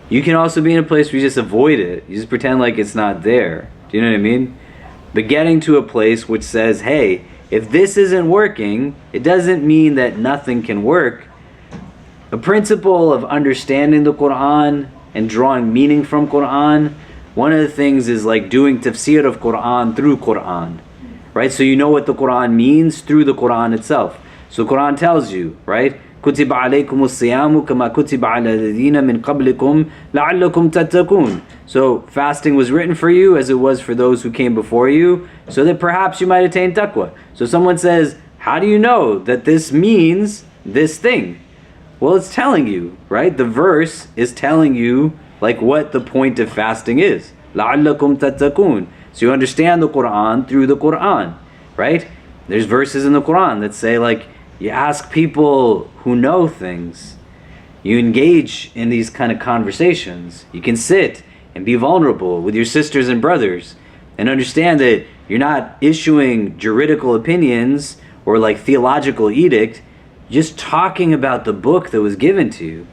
You can also be in a place where you just avoid it. You just pretend like it's not there. Do you know what I mean? But getting to a place which says, hey, if this isn't working, it doesn't mean that nothing can work. A principle of understanding the Quran and drawing meaning from Quran, one of the things is like doing tafsir of Quran through Quran, right? So you know what the Quran means through the Quran itself. So Quran tells you, right? كُتِبَ عَلَيْكُمُ الصِّيَامُ كَمَا كُتِبَ عَلَى الَّذِينَ مِنْ قَبْلِكُمْ لَعَلَّكُمْ تَتَّقُونَ. So fasting was written for you as it was for those who came before you, so that perhaps you might attain taqwa. So someone says, how do you know that this means this thing? Well, it's telling you, right? The verse is telling you like what the point of fasting is. لَعَلَّكُمْ تَتَّقُونَ. So you understand the Quran through the Quran, right? There's verses in the Quran that say like, you ask people who know things. You engage in these kind of conversations. You can sit and be vulnerable with your sisters and brothers and understand that you're not issuing juridical opinions or like theological edict, just talking about the book that was given to you.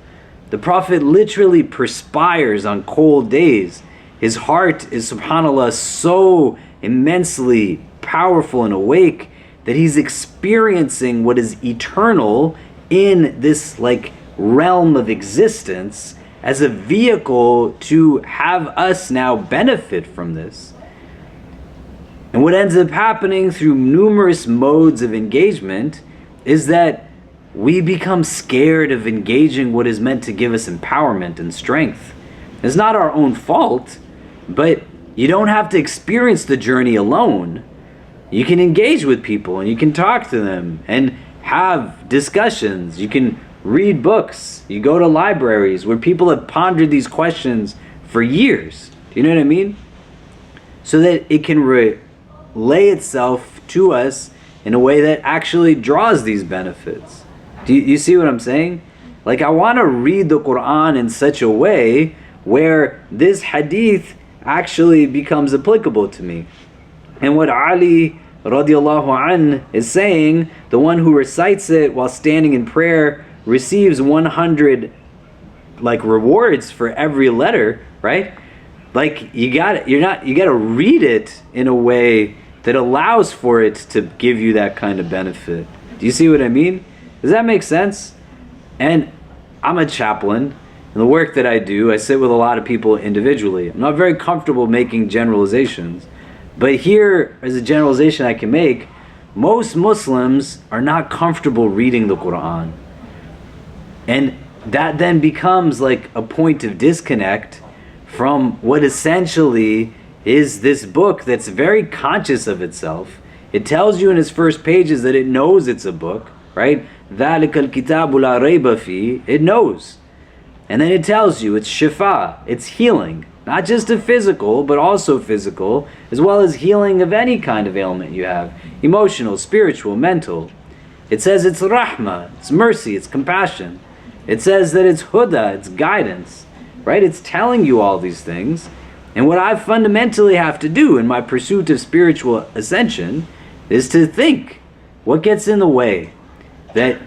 The Prophet literally perspires on cold days his heart is, subhanAllah, so immensely powerful and awake that he's experiencing what is eternal in this like realm of existence as a vehicle to have us now benefit from this. And what ends up happening through numerous modes of engagement is that we become scared of engaging what is meant to give us empowerment and strength. It's not our own fault, but you don't have to experience the journey alone. You can engage with people and you can talk to them and have discussions. You can read books. You go to libraries where people have pondered these questions for years. Do you know what I mean? So that it can relay itself to us in a way that actually draws these benefits. Do you see what I'm saying? Like, I want to read the Quran in such a way where this hadith actually becomes applicable to me. And what Ali radiallahu an is saying, the one who recites it while standing in prayer receives 100 like rewards for every letter, right? Like, you gotta read it in a way that allows for it to give you that kind of benefit. Do you see what I mean? Does that make sense? And I'm a chaplain. In the work that I do, I sit with a lot of people individually. I'm not very comfortable making generalizations. But here is a generalization I can make. Most Muslims are not comfortable reading the Quran. And that then becomes like a point of disconnect from what essentially is this book that's very conscious of itself. It tells you in its first pages that it knows it's a book, right? ذَلِكَ الْكِتَابُ لَا رَيْبَ فِيهِ. It knows. And then it tells you it's shifa, it's healing. Not just a physical, but also physical, as well as healing of any kind of ailment you have. Emotional, spiritual, mental. It says it's rahmah, it's mercy, it's compassion. It says that it's huda, it's guidance. Right? It's telling you all these things. And what I fundamentally have to do in my pursuit of spiritual ascension is to think, what gets in the way? That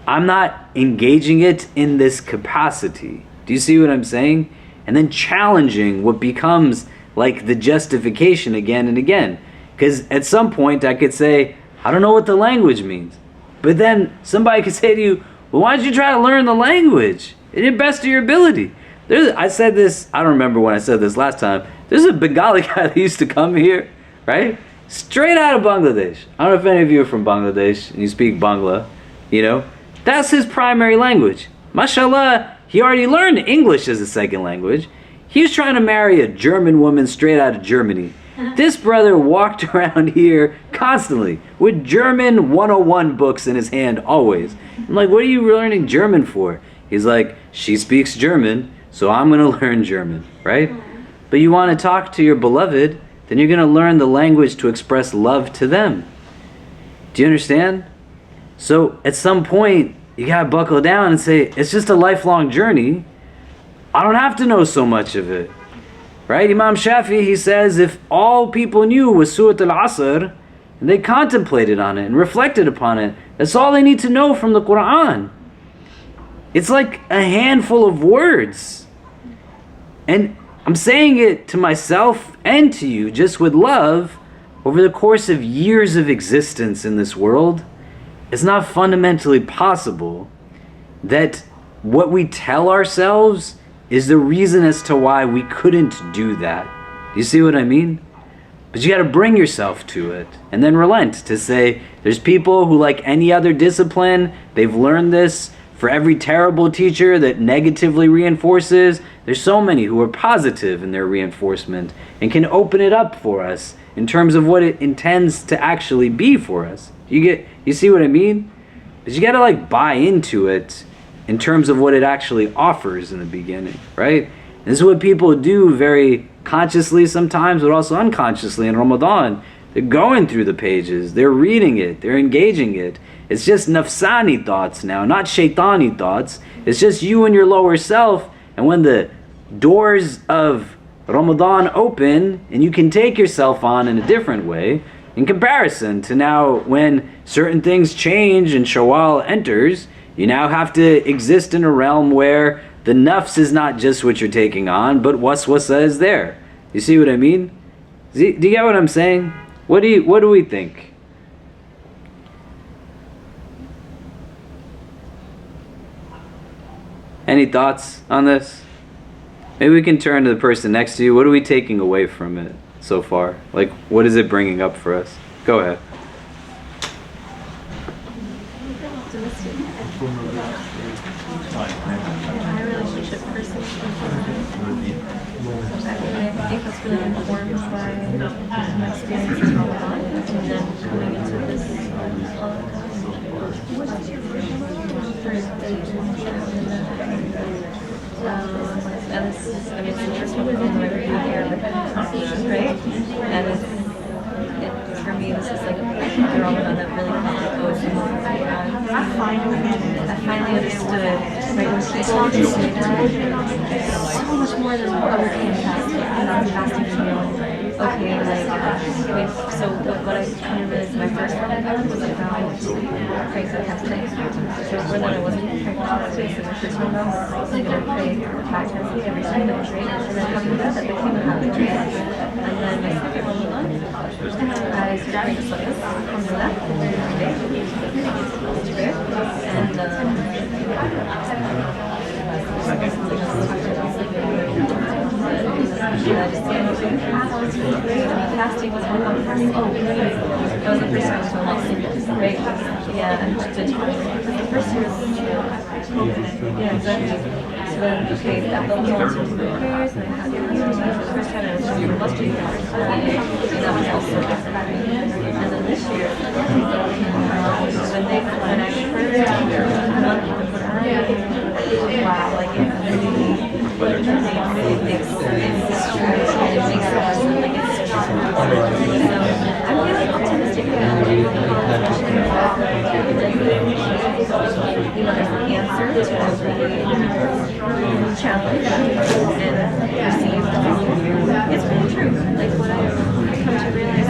I'm not engaging it in this capacity. Do you see what I'm saying? And then challenging what becomes like the justification again and again. Because at some point I could say, I don't know what the language means. But then somebody could say to you, well, why don't you try to learn the language to the best of your ability? I said this, I don't remember when I said this last time. There's a Bengali guy that used to come here, right? Straight out of Bangladesh. I don't know if any of you are from Bangladesh and you speak Bangla, you know. That's his primary language. Mashallah, he already learned English as a second language. He was trying to marry a German woman straight out of Germany. This brother walked around here constantly with German 101 books in his hand always. I'm like, what are you learning German for? He's like, she speaks German, so I'm going to learn German, right? But you want to talk to your beloved, then you're going to learn the language to express love to them. Do you understand? So at some point, you got to buckle down and say, it's just a lifelong journey. I don't have to know so much of it. Right? Imam Shafi, he says, if all people knew was Surat al-Asr, and they contemplated on it and reflected upon it, that's all they need to know from the Quran. It's like a handful of words. And I'm saying it to myself and to you just with love. Over the course of years of existence in this world, it's not fundamentally possible that what we tell ourselves is the reason as to why we couldn't do that. You see what I mean? But you got to bring yourself to it and then relent to say, there's people who, like any other discipline, they've learned this. For every terrible teacher that negatively reinforces, there's so many who are positive in their reinforcement and can open it up for us in terms of what it intends to actually be for us. You see what I mean? But you got to like buy into it in terms of what it actually offers in the beginning, right? And this is what people do very consciously sometimes, but also unconsciously in Ramadan. They're going through the pages, they're reading it, they're engaging it. It's just nafsani thoughts now, not shaitani thoughts. It's just you and your lower self. And when the doors of Ramadan open and you can take yourself on in a different way, in comparison to now when certain things change and Shawwal enters, you now have to exist in a realm where the nafs is not just what you're taking on, but waswasa is there. You see what I mean? Do you get what I'm saying? What do we think? Any thoughts on this? Maybe we can turn to the person next to you. What are we taking away from it so far? Like, what is it bringing up for us? Go ahead. My relationship person, I think it's really informed by my experiences in Ramadan and then coming into this and this is, I mean, it's interesting because I've never been here, right? And for me, this is like the Ramadan that really felt like, oh, I finally understood, right, when he talked to me, so much more than what other people fasting, and I'm fasting to know, okay, like, wait, so what I kind of realized my first Ramadan was about praying for testing. So when I wasn't praying for testing, so my first Ramadan was like, pray for testing every single day, and then after that became a habit. And then my second Ramadan, I started to focus on the left fasting was one of fasting. Oh, that was the first time I was fasting, right? Yeah, and the first year yeah, exactly. So then, okay, that was all sorts of prayers, and I had the first time I was just in mustard, and that was also and then this year, when I heard wow, like it really makes sense, like it's I'm really optimistic about it. Answer to every challenge and receive it's really true. Like what I come to realize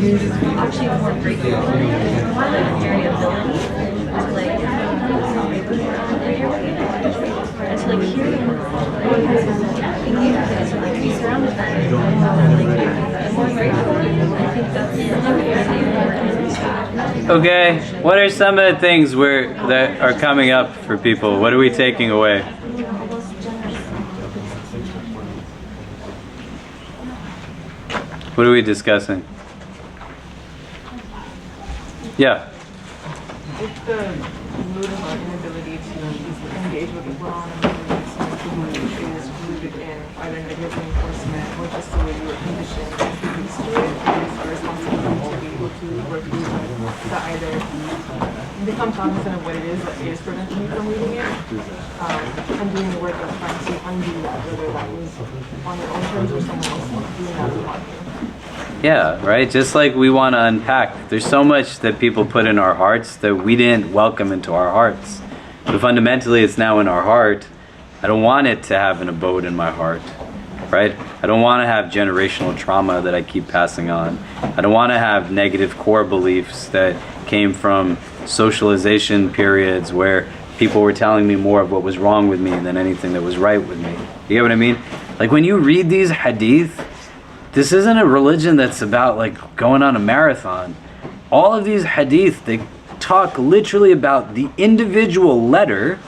is actually more grateful for the variability to like and to like hear the and to like be surrounded by it. Like more grateful. I think that's really important. Okay, what are some of the things that are coming up for people? What are we taking away? What are we discussing? Yeah. It's the root of our inability to engage with Islam and is rooted in either negative reinforcement or just the way we were conditioned to be used to it. It's our responsibility to be able to work through to either become cognizant of what it is that is preventing you from reading it, and doing the work of trying to undo that, whether that was on your own terms or someone else doing that upon you. Yeah, right? Just like we want to unpack. There's so much that people put in our hearts that we didn't welcome into our hearts. But fundamentally, it's now in our heart. I don't want it to have an abode in my heart, right? I don't want to have generational trauma that I keep passing on. I don't want to have negative core beliefs that came from socialization periods where people were telling me more of what was wrong with me than anything that was right with me. You get what I mean? Like when you read these hadith, this isn't a religion that's about like going on a marathon. All of these hadith, they talk literally about the individual letter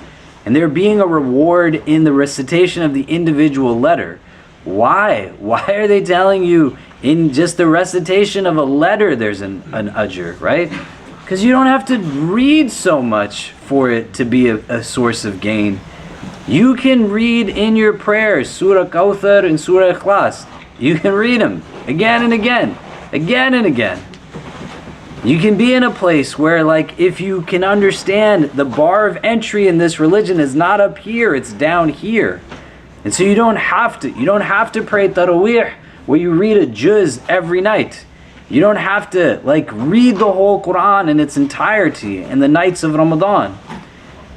and there being a reward in the recitation of the individual letter. Why? Why are they telling you in just the recitation of a letter there's an ajr, right? Because you don't have to read so much for it to be a source of gain. You can read in your prayers, Surah Kawthar and Surah Ikhlas. You can read them again and again, again and again. You can be in a place where, like, if you can understand the bar of entry in this religion is not up here, it's down here. And so you don't have to pray Taraweeh where you read a juz every night. You don't have to, like, read the whole Quran in its entirety in the nights of Ramadan.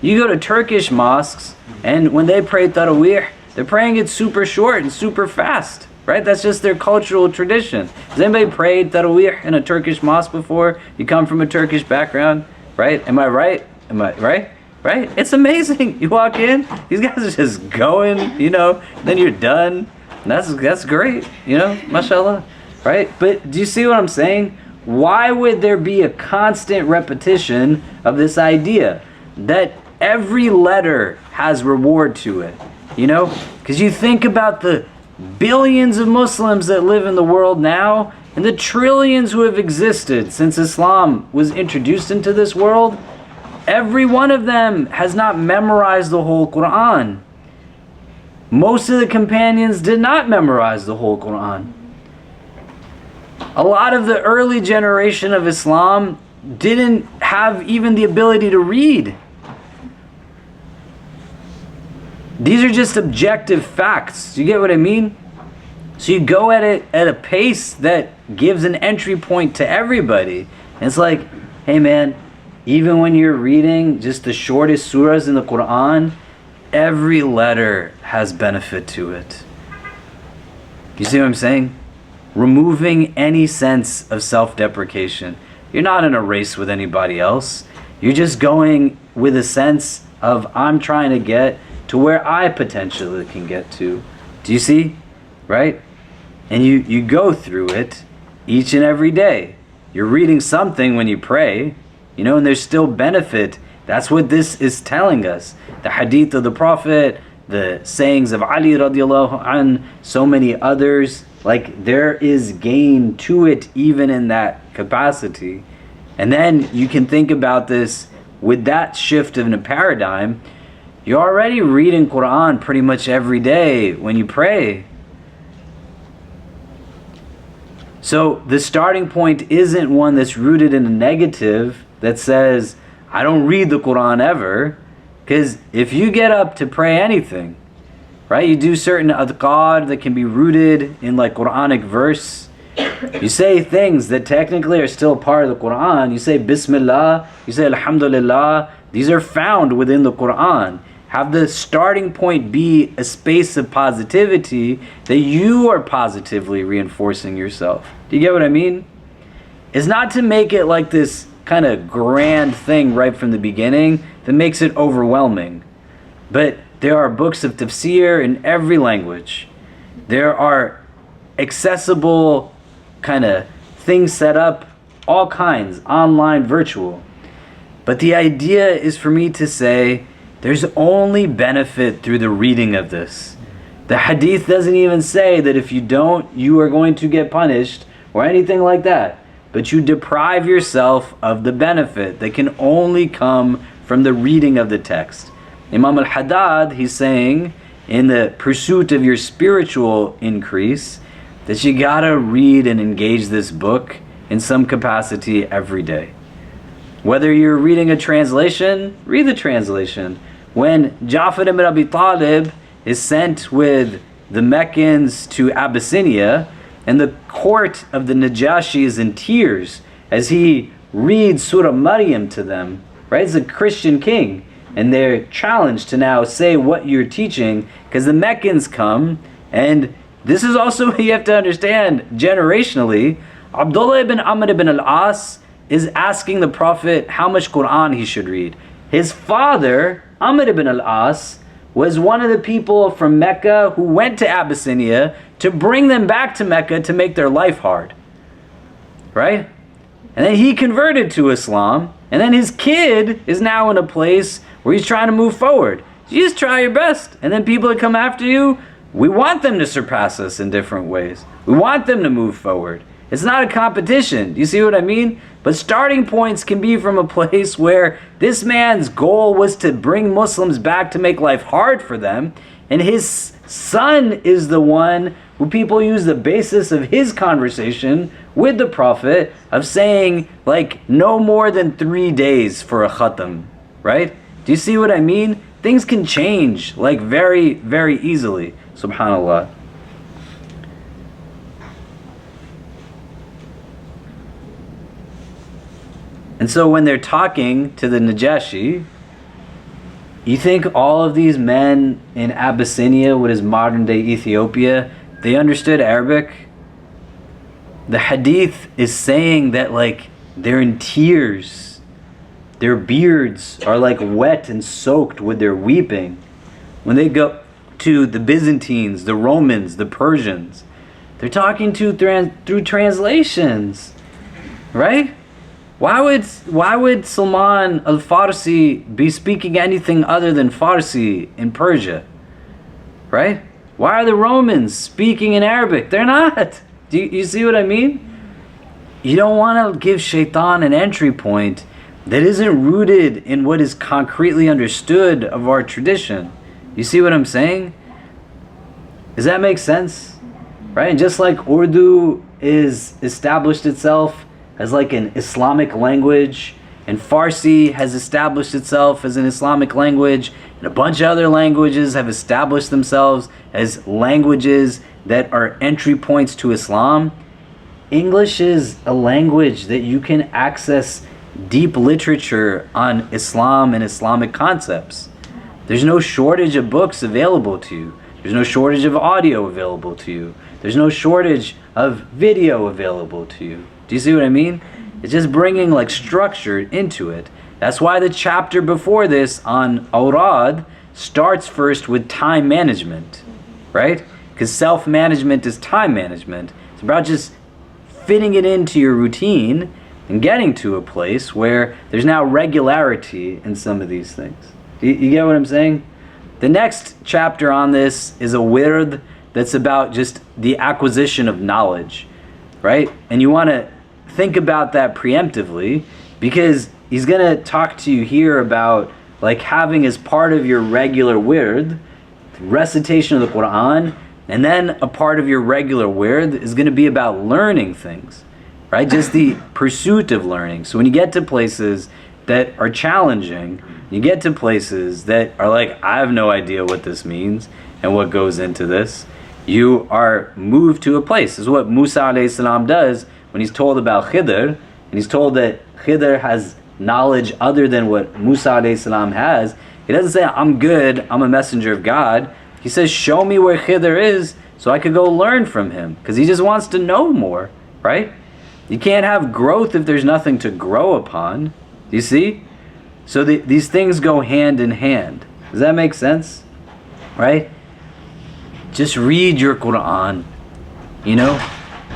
You go to Turkish mosques, and when they pray Taraweeh, they're praying it super short and super fast. Right? That's just their cultural tradition. Has anybody prayed Taraweeh in a Turkish mosque before? You come from a Turkish background, right? Am I right? Am I right? Right? It's amazing. You walk in, these guys are just going, then you're done. That's great, mashallah, right? But do you see what I'm saying? Why would there be a constant repetition of this idea that every letter has reward to it? Because you think about the billions of Muslims that live in the world now and the trillions who have existed since Islam was introduced into this world. Every one of them has not memorized the whole Quran. Most of the companions did not memorize the whole Quran. A lot of the early generation of Islam didn't have even the ability to read. These are just objective facts. Do you get what I mean? So you go at it at a pace that gives an entry point to everybody. And it's like, hey man, even when you're reading just the shortest surahs in the Quran, every letter has benefit to it. You see what I'm saying? Removing any sense of self-deprecation. You're not in a race with anybody else. You're just going with a sense of, I'm trying to get to where I potentially can get to. Do you see? Right? And you go through it each and every day. You're reading something when you pray, and there's still benefit. That's what this is telling us. The hadith of the Prophet, the sayings of Ali radiallahu an, so many others. Like, there is gain to it even in that capacity. And then you can think about this with that shift in a paradigm. You're already reading Quran pretty much every day when you pray. So the starting point isn't one that's rooted in a negative that says, I don't read the Quran ever. Because if you get up to pray anything, right, you do certain adhkar that can be rooted in like Quranic verse. You say things that technically are still part of the Quran. You say Bismillah, you say Alhamdulillah. These are found within the Quran. Have the starting point be a space of positivity that you are positively reinforcing yourself. Do you get what I mean? It's not to make it like this kind of grand thing right from the beginning that makes it overwhelming. But there are books of tafsir in every language. There are accessible kind of things set up, all kinds, online, virtual. But the idea is for me to say, there's only benefit through the reading of this. The hadith doesn't even say that if you don't, you are going to get punished or anything like that. But you deprive yourself of the benefit that can only come from the reading of the text. Imam Al-Haddad, he's saying, in the pursuit of your spiritual increase, that you gotta read and engage this book in some capacity every day. Whether you're reading a translation, read the translation. When Ja'far ibn Abi Talib is sent with the Meccans to Abyssinia, and the court of the Najashi is in tears as he reads Surah Maryam to them, right? It's a Christian king, and they're challenged to now say what you're teaching, because the Meccans come, and this is also what you have to understand generationally. Abdullah ibn Amr ibn al-As is asking the Prophet how much Quran he should read. His father, Amr ibn al-As, was one of the people from Mecca who went to Abyssinia to bring them back to Mecca to make their life hard. Right? And then he converted to Islam, and then his kid is now in a place where he's trying to move forward. So you just try your best, and then people that come after you, we want them to surpass us in different ways. We want them to move forward. It's not a competition. Do you see what I mean? But starting points can be from a place where this man's goal was to bring Muslims back to make life hard for them, and his son is the one who people use the basis of his conversation with the Prophet of saying like no more than 3 days for a khatam, right? Do you see what I mean? Things can change like very, very easily. Subhanallah. And so when they're talking to the Najashi, you think all of these men in Abyssinia, what is modern day Ethiopia, they understood Arabic? The hadith is saying that like they're in tears. Their beards are like wet and soaked with their weeping when they go to the Byzantines, the Romans, the Persians. They're talking to through translations, right? Why would Salman al-Farsi be speaking anything other than Farsi in Persia, right? Why are the Romans speaking in Arabic? They're not. Do you see what I mean? You don't want to give Shaitan an entry point that isn't rooted in what is concretely understood of our tradition. You see what I'm saying? Does that make sense? Right? And just like Urdu is established itself as like an Islamic language, and Farsi has established itself as an Islamic language, and a bunch of other languages have established themselves as languages that are entry points to Islam. English is a language that you can access deep literature on Islam and Islamic concepts. There's no shortage of books available to you. There's no shortage of audio available to you. There's no shortage of video available to you. Do you see what I mean? It's just bringing like structure into it. That's why the chapter before this on awrad starts first with time management, right? Because self-management is time management. It's about just fitting it into your routine and getting to a place where there's now regularity in some of these things. You get what I'm saying? The next chapter on this is a wird that's about just the acquisition of knowledge, right? And you want to think about that preemptively, because he's going to talk to you here about like having as part of your regular wird recitation of the Quran, and then a part of your regular wird is going to be about learning things, right? Just the pursuit of learning. So when you get to places that are challenging, you get to places that are like, I have no idea what this means and what goes into this, you are moved to a place. This is what Musa alayhi salam does when he's told about Khidr, and he's told that Khidr has knowledge other than what Musa alayhi salam has. He doesn't say, I'm good, I'm a messenger of God. He says, show me where Khidr is so I could go learn from him, because he just wants to know more, right? You can't have growth if there's nothing to grow upon. Do you see? So these things go hand in hand. Does that make sense? Right? Just read your Quran, you know?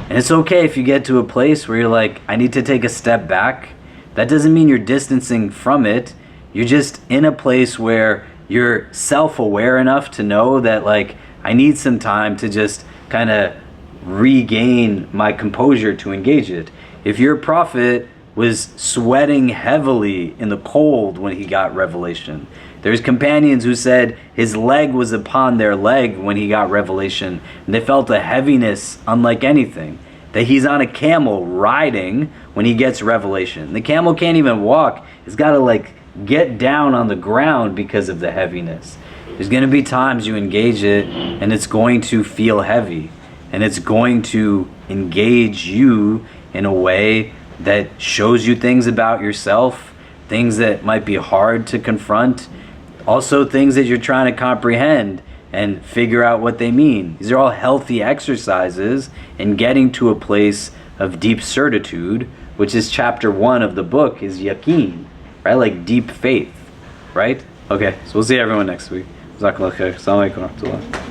And it's okay if you get to a place where you're like, I need to take a step back. That doesn't mean you're distancing from it. You're just in a place where you're self-aware enough to know that like, I need some time to just kind of regain my composure to engage it. If your prophet was sweating heavily in the cold when he got revelation, there's companions who said his leg was upon their leg when he got revelation, and they felt a heaviness unlike anything. That he's on a camel riding when he gets revelation. The camel can't even walk. It's got to like get down on the ground because of the heaviness. There's going to be times you engage it and it's going to feel heavy, and it's going to engage you in a way that shows you things about yourself, things that might be hard to confront, also things that you're trying to comprehend and figure out what they mean. These are all healthy exercises in getting to a place of deep certitude, which is chapter 1 of the book, is yaqeen, right? Like deep faith, right? Okay, so we'll see everyone next week. Jazakallah khair. Assalamu alaikum wa rahmatullah.